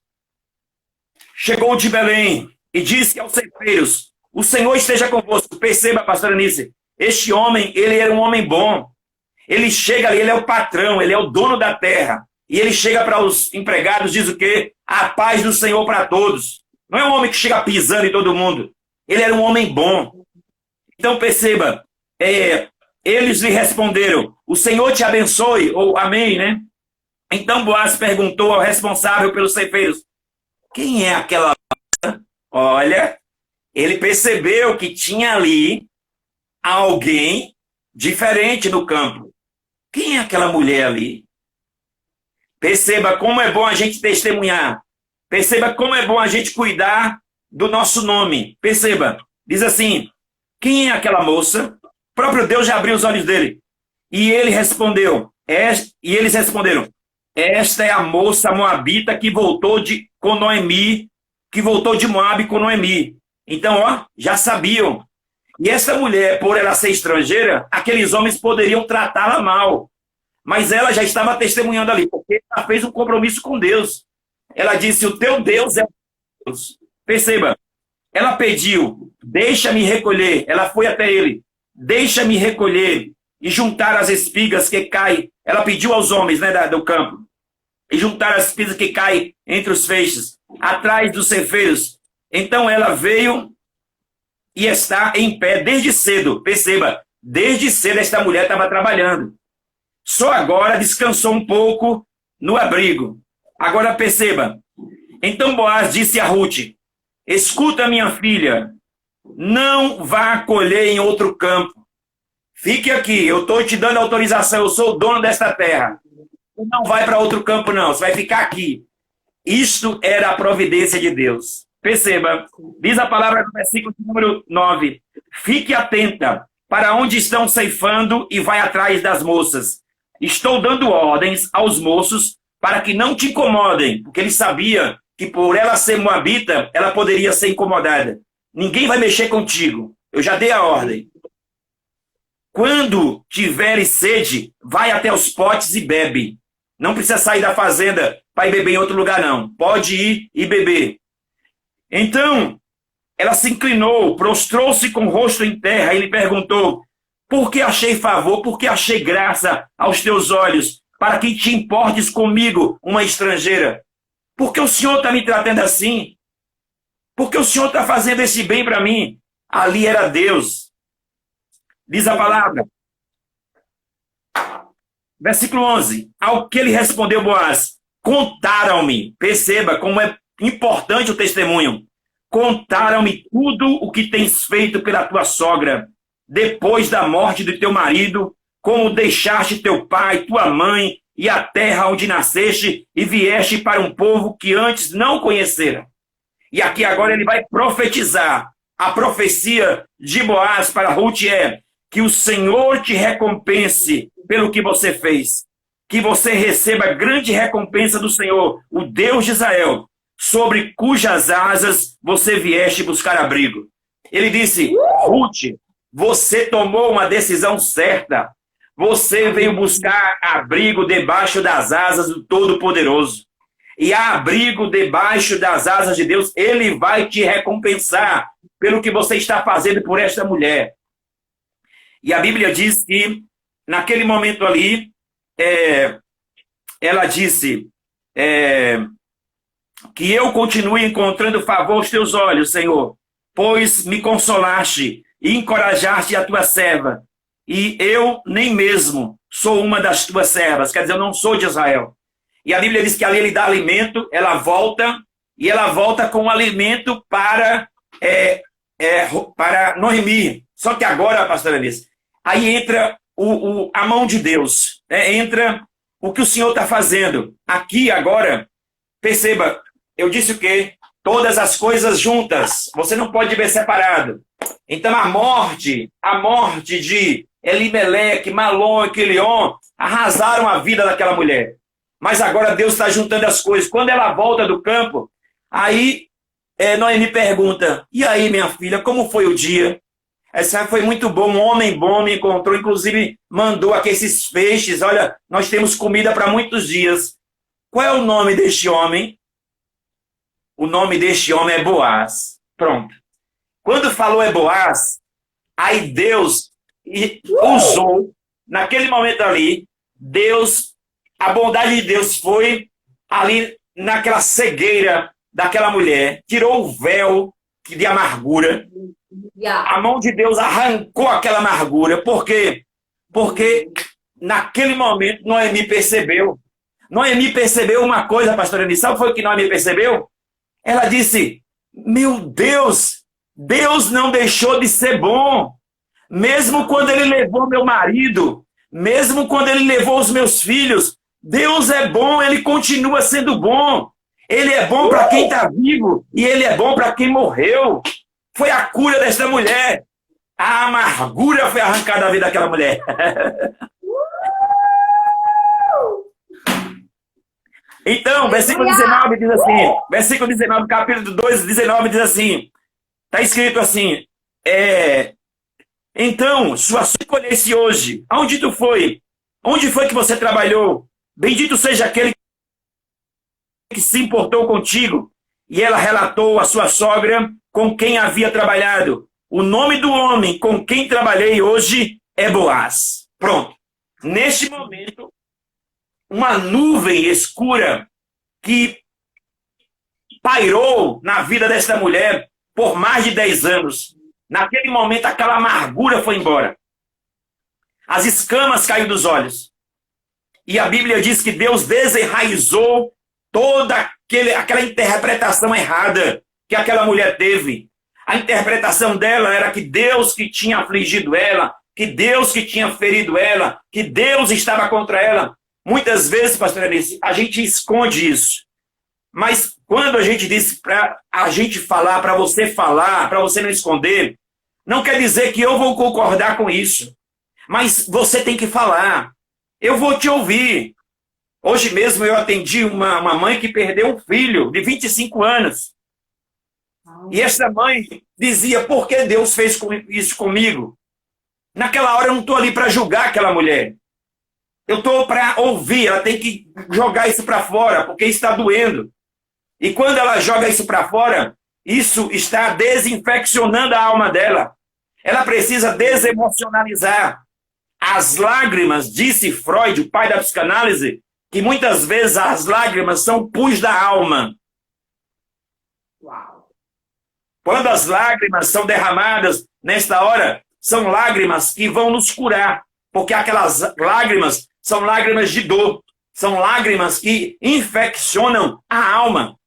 de Belém e disse aos ceifeiros, o Senhor esteja convosco. Perceba, pastora Anice, este homem, ele era um homem bom. Ele chega ali, ele é o patrão, ele é o dono da terra. E ele chega para os empregados, diz o quê? A paz do Senhor para todos. Não é um homem que chega pisando em todo mundo. Ele era um homem bom. Então perceba, eles lhe responderam, o Senhor te abençoe, ou amém, né? Então Boaz perguntou ao responsável pelos ceifeiros, quem é aquela? Olha, ele percebeu que tinha ali alguém diferente no campo. Quem é aquela mulher ali? Perceba como é bom a gente testemunhar. Perceba como é bom a gente cuidar do nosso nome. Perceba, diz assim, quem é aquela moça? O próprio Deus já abriu os olhos dele. E eles responderam, esta é a moça moabita que voltou com Noemi, que voltou de Moabe com Noemi. Então, ó, já sabiam. E essa mulher, por ela ser estrangeira, aqueles homens poderiam tratá-la mal. Mas ela já estava testemunhando ali, porque ela fez um compromisso com Deus. Ela disse, o teu Deus é o Deus. Perceba, ela pediu, deixa-me recolher. Ela foi até ele, deixa-me recolher e juntar as espigas que caem. Ela pediu aos homens, né, do campo, e juntar as espigas que caem entre os feixes, atrás dos ceifeiros. Então ela veio e está em pé desde cedo. Perceba, desde cedo esta mulher estava trabalhando. Só agora descansou um pouco no abrigo. Agora perceba. Então Boaz disse a Ruth, escuta, minha filha, não vá colher em outro campo. Fique aqui, eu estou te dando autorização, eu sou o dono desta terra. Não vai para outro campo não, você vai ficar aqui. Isto era a providência de Deus. Perceba, diz a palavra no versículo número 9. Fique atenta para onde estão ceifando e vai atrás das moças. Estou dando ordens aos moços para que não te incomodem, porque ele sabia que por ela ser moabita, ela poderia ser incomodada. Ninguém vai mexer contigo. Eu já dei a ordem. Quando tiveres sede, vai até os potes e bebe. Não precisa sair da fazenda para ir beber em outro lugar, não. Pode ir e beber. Então, ela se inclinou, prostrou-se com o rosto em terra e lhe perguntou, por que achei favor, por que achei graça aos teus olhos, para que te importes comigo, uma estrangeira? Por que o Senhor está me tratando assim? Por que o Senhor está fazendo esse bem para mim? Ali era Deus. Diz a palavra. Versículo 11. Ao que ele respondeu Boaz, contaram-me. Perceba como é importante o testemunho. Contaram-me tudo o que tens feito pela tua sogra, depois da morte do teu marido, como deixaste teu pai, tua mãe e a terra onde nasceste e vieste para um povo que antes não conhecera. E aqui agora ele vai profetizar. A profecia de Boaz para Ruth é que o Senhor te recompense pelo que você fez, que você receba grande recompensa do Senhor, o Deus de Israel, sobre cujas asas você vieste buscar abrigo. Ele disse, Ruth, você tomou uma decisão certa. Você veio buscar abrigo debaixo das asas do Todo-Poderoso. E há abrigo debaixo das asas de Deus. Ele vai te recompensar pelo que você está fazendo por esta mulher. E a Bíblia diz que, naquele momento ali, ela disse que eu continue encontrando favor aos teus olhos, Senhor, pois me consolaste e encorajaste a tua serva, e eu nem mesmo sou uma das tuas servas, quer dizer, eu não sou de Israel. E a Bíblia diz que ali ele dá alimento, ela volta, e ela volta com alimento para Noemi. Só que agora, pastor Elias, aí entra a mão de Deus, entra o que o Senhor está fazendo. Aqui agora, perceba, eu disse o quê? Todas as coisas juntas, você não pode ver separado. Então a morte de Elimeleque, Malom e Quilion arrasaram a vida daquela mulher. Mas agora Deus está juntando as coisas. Quando ela volta do campo, aí Noemi pergunta, e aí minha filha, como foi o dia? Essa foi muito bom, um homem bom me encontrou, inclusive mandou aqui esses peixes, olha, nós temos comida para muitos dias. Qual é o nome deste homem? O nome deste homem é Boaz. Pronto. Quando falou é Boaz, aí Deus usou, naquele momento ali, Deus, a bondade de Deus foi ali naquela cegueira daquela mulher, tirou o véu de amargura. A mão de Deus arrancou aquela amargura. Por quê? Porque naquele momento Noemi percebeu. Noemi percebeu uma coisa, pastor Eli. Sabe o que foi que Noemi percebeu? Ela disse, meu Deus, Deus não deixou de ser bom. Mesmo quando ele levou meu marido, mesmo quando ele levou os meus filhos, Deus é bom, ele continua sendo bom. Ele é bom para quem está vivo e ele é bom para quem morreu. Foi a cura desta mulher. A amargura foi arrancada da vida daquela mulher. Então, versículo 19 diz assim, versículo 19, capítulo 2, 19 diz assim, está escrito assim, então, sua escolhesse hoje, aonde tu foi? Onde foi que você trabalhou? Bendito seja aquele que se importou contigo. E ela relatou à sua sogra com quem havia trabalhado. O nome do homem com quem trabalhei hoje é Boaz. Pronto. Neste momento, uma nuvem escura que pairou na vida desta mulher por mais de 10 anos. Naquele momento, aquela amargura foi embora. As escamas caíram dos olhos. E a Bíblia diz que Deus desenraizou toda aquela interpretação errada que aquela mulher teve. A interpretação dela era que Deus que tinha afligido ela, que Deus que tinha ferido ela, que Deus estava contra ela. Muitas vezes, pastor Alice, a gente esconde isso. Mas quando a gente diz para a gente falar, para você não esconder, não quer dizer que eu vou concordar com isso. Mas você tem que falar. Eu vou te ouvir. Hoje mesmo eu atendi uma mãe que perdeu um filho de 25 anos. E essa mãe dizia, por que Deus fez isso comigo? Naquela hora eu não estou ali para julgar aquela mulher. Eu estou para ouvir, ela tem que jogar isso para fora, porque está doendo. E quando ela joga isso para fora, isso está desinfeccionando a alma dela. Ela precisa desemocionalizar. As lágrimas, disse Freud, o pai da psicanálise, que muitas vezes as lágrimas são pus da alma. Uau. Quando as lágrimas são derramadas nesta hora, são lágrimas que vão nos curar. Porque aquelas lágrimas são lágrimas de dor. São lágrimas que infeccionam a alma.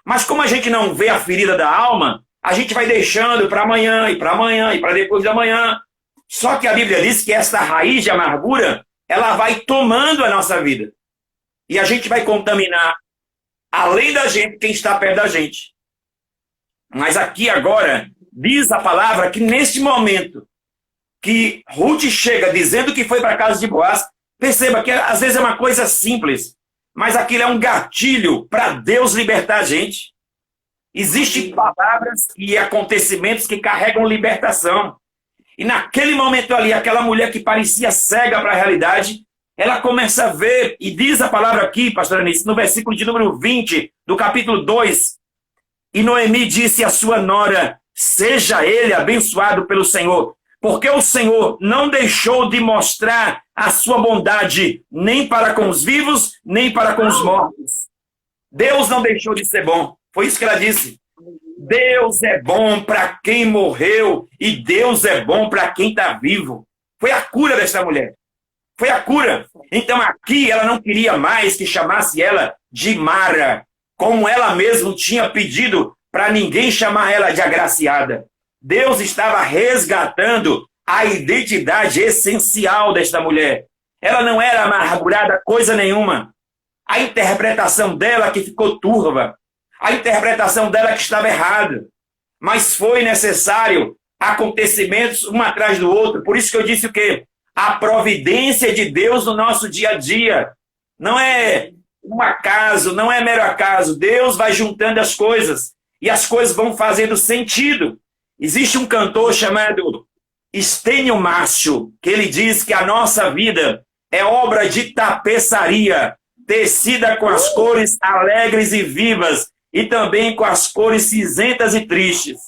Mas como a gente não vê a ferida da alma, a gente vai deixando para amanhã, e para amanhã, e para depois de amanhã. Só que a Bíblia diz que essa raiz de amargura, ela vai tomando a nossa vida. E a gente vai contaminar, além da gente, quem está perto da gente. Mas aqui agora, diz a palavra que neste momento, que Ruth chega dizendo que foi para a casa de Boaz, perceba que às vezes é uma coisa simples, mas aquilo é um gatilho para Deus libertar a gente. Existem palavras e acontecimentos que carregam libertação. E naquele momento ali, aquela mulher que parecia cega para a realidade, ela começa a ver, e diz a palavra aqui, pastor Anice, no versículo de número 20, do capítulo 2, e Noemi disse à sua nora, seja ele abençoado pelo Senhor, porque o Senhor não deixou de mostrar a sua bondade, nem para com os vivos, nem para com os mortos. Deus não deixou de ser bom. Foi isso que ela disse. Deus é bom para quem morreu e Deus é bom para quem está vivo. Foi a cura desta mulher. Foi a cura. Então aqui ela não queria mais que chamasse ela de Mara, como ela mesma tinha pedido para ninguém chamar ela de agraciada. Deus estava resgatando a identidade essencial desta mulher. Ela não era amargurada coisa nenhuma. A interpretação dela que ficou turva. A interpretação dela que estava errada. Mas foi necessário acontecimentos um atrás do outro. Por isso que eu disse o quê? A providência de Deus no nosso dia a dia. Não é um acaso, não é mero acaso. Deus vai juntando as coisas. E as coisas vão fazendo sentido. Existe um cantor chamado Estênio Márcio, que ele diz que a nossa vida é obra de tapeçaria, tecida com as cores alegres e vivas, e também com as cores cinzentas e tristes.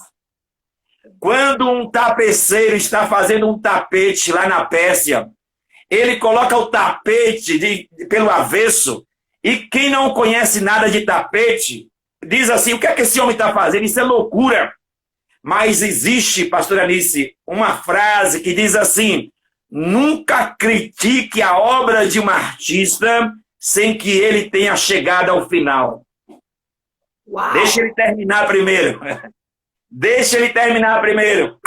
Quando um tapeceiro está fazendo um tapete lá na Pérsia, ele coloca o tapete pelo avesso, e quem não conhece nada de tapete, diz assim, o que é que esse homem está fazendo? Isso é loucura. Mas existe, pastor Anice, uma frase que diz assim, nunca critique a obra de um artista sem que ele tenha chegado ao final. Uau. Deixa ele terminar primeiro. Deixa ele terminar primeiro.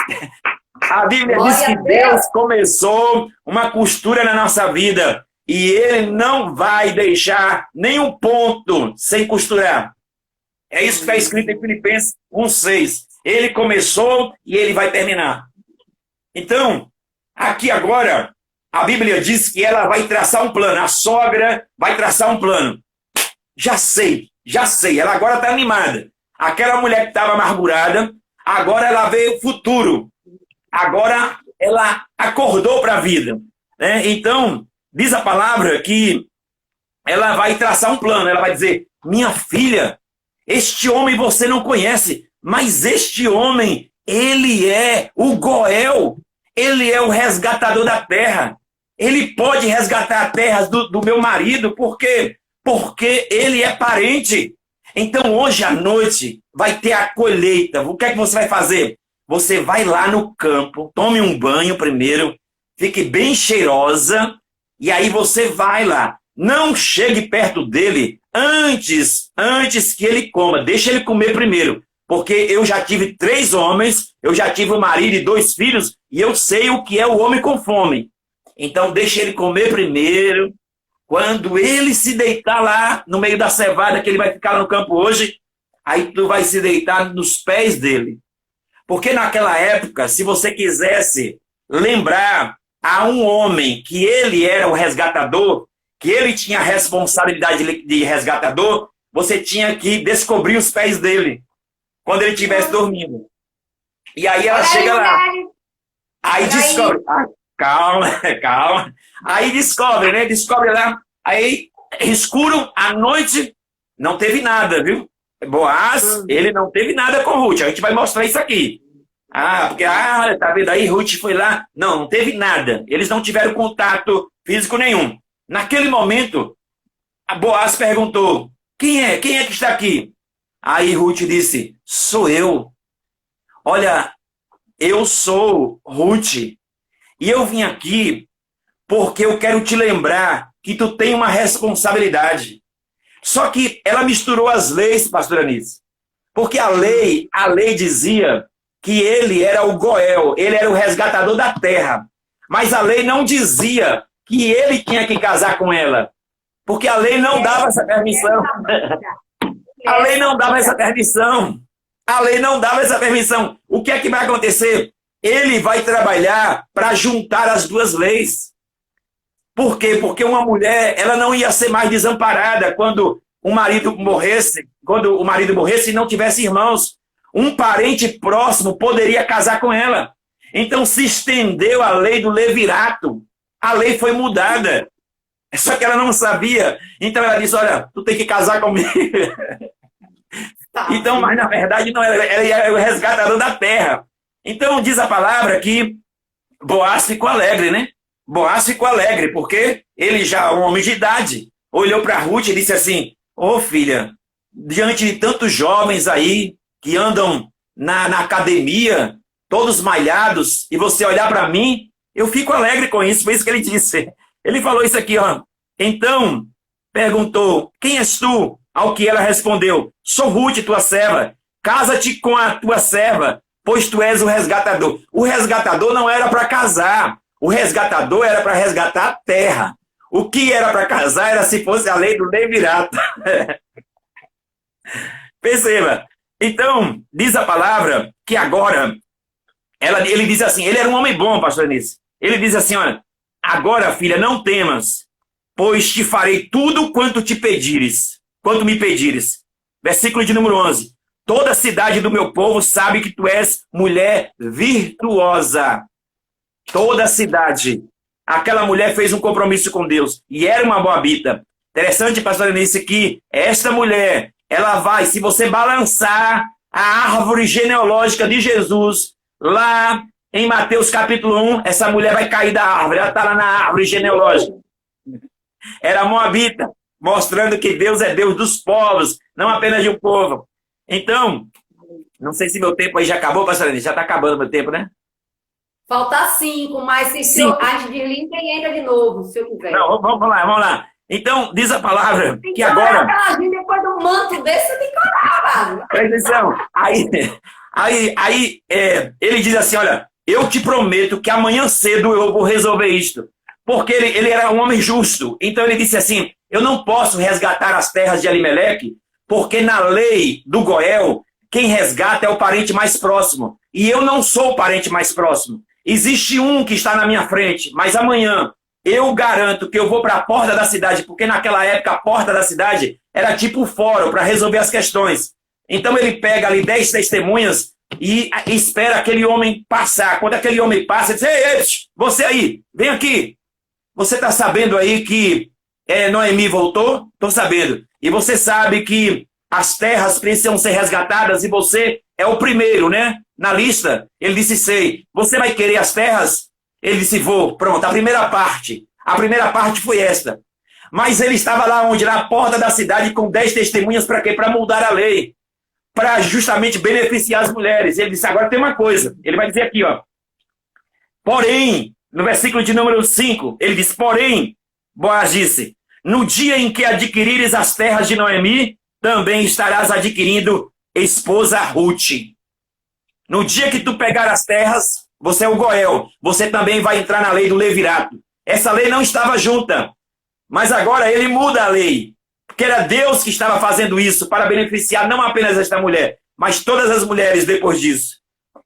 A Bíblia diz que Deus começou uma costura na nossa vida e Ele não vai deixar nenhum ponto sem costurar. É isso que está escrito em Filipenses 1,6. Ele começou e Ele vai terminar. Então, aqui agora, a Bíblia diz que ela vai traçar um plano. A sogra vai traçar um plano. Já sei. Ela agora está animada. Aquela mulher que estava amargurada, agora ela vê o futuro. Agora ela acordou para a vida. Né? Então, diz a palavra que ela vai traçar um plano. Ela vai dizer, minha filha, este homem você não conhece, mas este homem, ele é o Goel. Ele é o resgatador da terra. Ele pode resgatar a terra do meu marido. Por quê? Porque ele é parente. Então, hoje à noite, vai ter a colheita. O que é que você vai fazer? Você vai lá no campo, tome um banho primeiro, fique bem cheirosa, e aí você vai lá. Não chegue perto dele antes que ele coma. Deixa ele comer primeiro. Porque eu já tive 3 homens, eu já tive um marido e 2 filhos, e eu sei o que é o homem com fome. Então, deixa ele comer primeiro. Quando ele se deitar lá, no meio da cevada, que ele vai ficar lá no campo hoje, aí tu vai se deitar nos pés dele. Porque naquela época, se você quisesse lembrar a um homem que ele era o resgatador, que ele tinha a responsabilidade de resgatador, você tinha que descobrir os pés dele, quando ele estivesse dormindo. E aí ela chega lá. Aí descobre. Calma. Aí descobre, né? Descobre lá. Aí, escuro, à noite, não teve nada, viu? Boaz, ele não teve nada com Ruth. A gente vai mostrar isso aqui. Porque, tá vendo aí? Ruth foi lá. Não teve nada. Eles não tiveram contato físico nenhum. Naquele momento, a Boaz perguntou, quem é que está aqui? Aí Ruth disse, sou eu. Olha, eu sou Ruth. E eu vim aqui porque eu quero te lembrar que tu tem uma responsabilidade. Só que ela misturou as leis, pastora Anice. Porque a lei dizia que ele era o Goel, ele era o resgatador da terra. Mas a lei não dizia que ele tinha que casar com ela. Porque a lei não dava essa permissão. A lei não dava essa permissão. A lei não dava essa permissão. O que é que vai acontecer? Ele vai trabalhar para juntar as duas leis. Por quê? Porque uma mulher, ela não ia ser mais desamparada quando o marido morresse e não tivesse irmãos. Um parente próximo poderia casar com ela. Então se estendeu a lei do levirato. A lei foi mudada. Só que ela não sabia. Então ela disse, olha, tu tem que casar comigo. Então, mas na verdade não, ela era o resgatador da terra. Então diz a palavra que Boaz ficou alegre, né? Boaz ficou alegre, porque ele já, um homem de idade, olhou para Ruth e disse assim, ô filha, diante de tantos jovens aí que andam na academia, todos malhados, e você olhar para mim, eu fico alegre com isso. Foi isso que ele disse. Ele falou isso aqui, ó. Então, perguntou, quem és tu? Ao que ela respondeu, sou Ruth, tua serva. Casa-te com a tua serva, pois tu és o resgatador. O resgatador não era para casar. O resgatador era para resgatar a terra. O que era para casar era se fosse a lei do levirato. Perceba. Então, diz a palavra que agora, ele diz assim, ele era um homem bom, pastor Anice. Ele diz assim, olha, agora, filha, não temas, pois te farei tudo quanto me pedires. Versículo de número 11. Toda a cidade do meu povo sabe que tu és mulher virtuosa. Toda a cidade. Aquela mulher fez um compromisso com Deus e era uma moabita. Interessante, pastor Anice, que esta mulher, ela vai, se você balançar a árvore genealógica de Jesus, lá em Mateus capítulo 1, essa mulher vai cair da árvore, ela está lá na árvore genealógica. Era moabita, mostrando que Deus é Deus dos povos, não apenas de um povo. Então, não sei se meu tempo aí já acabou, pastor Anice, já está acabando meu tempo, né? Falta 5, mas se eu, antes de lim, tem ainda de novo, se eu quiser. Não, vamos lá. Então, diz a palavra que agora... Depois do manto desse, tem que orar, mano. Presta atenção. Aí ele diz assim, olha, eu te prometo que amanhã cedo eu vou resolver isto. Porque ele era um homem justo. Então ele disse assim, eu não posso resgatar as terras de Elimeleque, porque na lei do Goel, quem resgata é o parente mais próximo. E eu não sou o parente mais próximo. Existe um que está na minha frente, mas amanhã eu garanto que eu vou para a porta da cidade, porque naquela época a porta da cidade era tipo um fórum para resolver as questões. Então ele pega ali 10 testemunhas e espera aquele homem passar. Quando aquele homem passa, ele diz, ei, você aí, vem aqui. Você está sabendo aí que Noemi voltou? Estou sabendo. E você sabe que as terras precisam ser resgatadas e você é o primeiro, né? Na lista. Ele disse, sei. Você vai querer as terras? Ele disse, vou. Pronto, a primeira parte. A primeira parte foi esta. Mas ele estava lá onde? Na porta da cidade com 10 testemunhas para quê? Para mudar a lei. Para justamente beneficiar as mulheres. Ele disse, agora tem uma coisa. Ele vai dizer aqui, ó. Porém, no versículo de número 5, ele diz, porém, Boaz disse, no dia em que adquirires as terras de Noemi, também estarás adquirindo esposa Ruth. No dia que tu pegar as terras, você é o Goel, você também vai entrar na lei do levirato. Essa lei não estava junta, mas agora ele muda a lei, porque era Deus que estava fazendo isso para beneficiar não apenas esta mulher, mas todas as mulheres depois disso.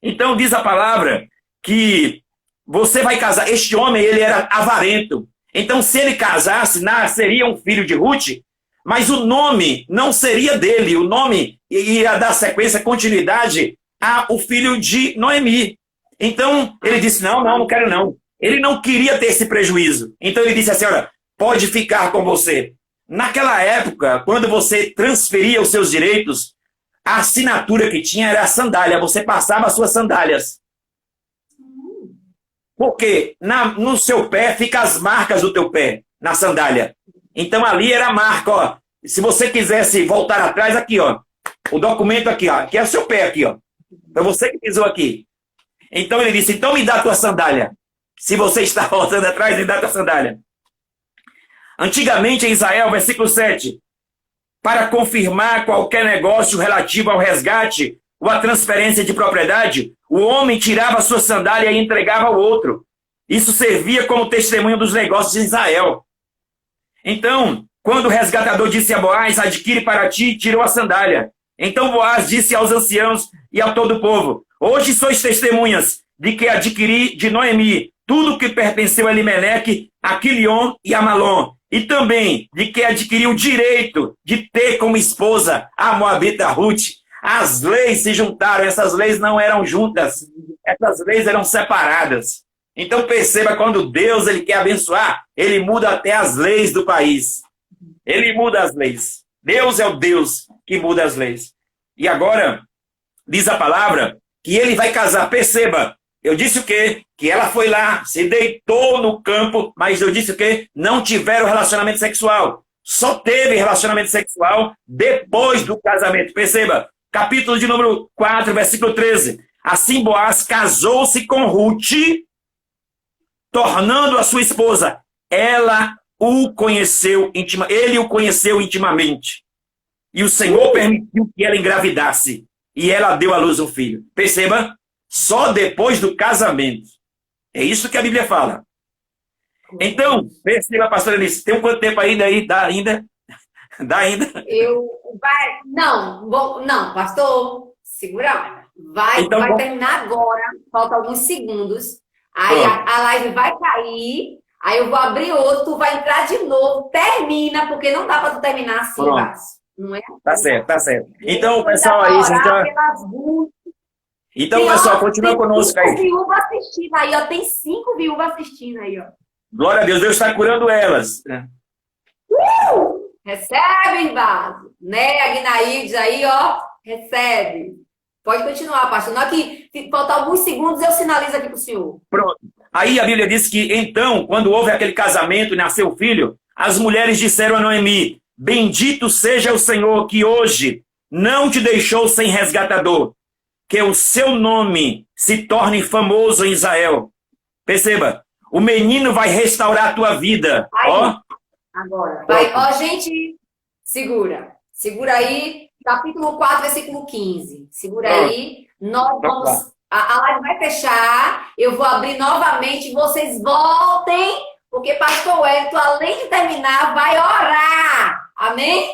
Então diz a palavra que você vai casar. Este homem, ele era avarento. Então, se ele casasse, nasceria um filho de Ruth, mas o nome não seria dele. O nome ia dar sequência, continuidade ao filho de Noemi. Então, ele disse, não quero não. Ele não queria ter esse prejuízo. Então, ele disse assim, olha, pode ficar com você. Naquela época, quando você transferia os seus direitos, a assinatura que tinha era a sandália. Você passava as suas sandálias. Porque no seu pé ficam as marcas do teu pé, na sandália. Então ali era a marca, ó. Se você quisesse voltar atrás, aqui, ó. O documento aqui, ó. Aqui é o seu pé, aqui, ó. Foi você que pisou aqui. Então ele disse, então me dá a tua sandália. Se você está voltando atrás, me dá a tua sandália. Antigamente em Israel, versículo 7, para confirmar qualquer negócio relativo ao resgate ou à transferência de propriedade, o homem tirava a sua sandália e entregava ao outro. Isso servia como testemunho dos negócios de Israel. Então, quando o resgatador disse a Boaz, adquire para ti, tirou a sandália. Então Boaz disse aos anciãos e a todo o povo, hoje sois testemunhas de que adquiri de Noemi tudo que pertenceu a Elimeleque, a Quilion e a Malom, e também de que adquiri o direito de ter como esposa a Moabita Ruth. As leis se juntaram, essas leis não eram juntas, essas leis eram separadas. Então perceba, quando Deus ele quer abençoar, ele muda até as leis do país. Ele muda as leis. Deus é o Deus que muda as leis. E agora, diz a palavra, que ele vai casar. Perceba, eu disse o quê? Que ela foi lá, se deitou no campo, mas eu disse o quê? Não tiveram relacionamento sexual. Só teve relacionamento sexual depois do casamento. Perceba, capítulo de número 4, versículo 13. Assim Boaz casou-se com Ruth, tornando a sua esposa. Ele o conheceu intimamente. E o Senhor permitiu que ela engravidasse. E ela deu à luz um filho. Perceba, só depois do casamento. É isso que a Bíblia fala. Então, perceba, pastora Alice, tem quanto tempo ainda aí? Dá ainda? Dá ainda? Não, pastor, segura. Vai terminar agora, falta alguns segundos. Aí a live vai cair, aí eu vou abrir outro, tu vai entrar de novo, termina, porque não dá para tu terminar assim, Vasco. Não é? Tá certo. Então, pessoal aí, então, pessoal, continua conosco aí. Tem 5 viúvas assistindo aí, ó. Tem 5 viúvas assistindo aí, ó. Glória a Deus, Deus está curando elas. Recebe, Vasco. Né, Agnaídes aí, ó. Recebe. Pode continuar, pastor. Na hora que faltar alguns segundos, eu sinalizo aqui para o senhor. Pronto. Aí a Bíblia diz que, então, quando houve aquele casamento e nasceu o filho, as mulheres disseram a Noemi, bendito seja o Senhor que hoje não te deixou sem resgatador, que o seu nome se torne famoso em Israel. Perceba, o menino vai restaurar a tua vida. Aí, ó. Agora. Vai, ó, gente, segura. Segura aí. Capítulo 4, versículo 15. Segura aí. Nós vamos A live vai fechar, eu vou abrir novamente, vocês voltem, porque pastor Wellington, além de terminar, vai orar. Amém?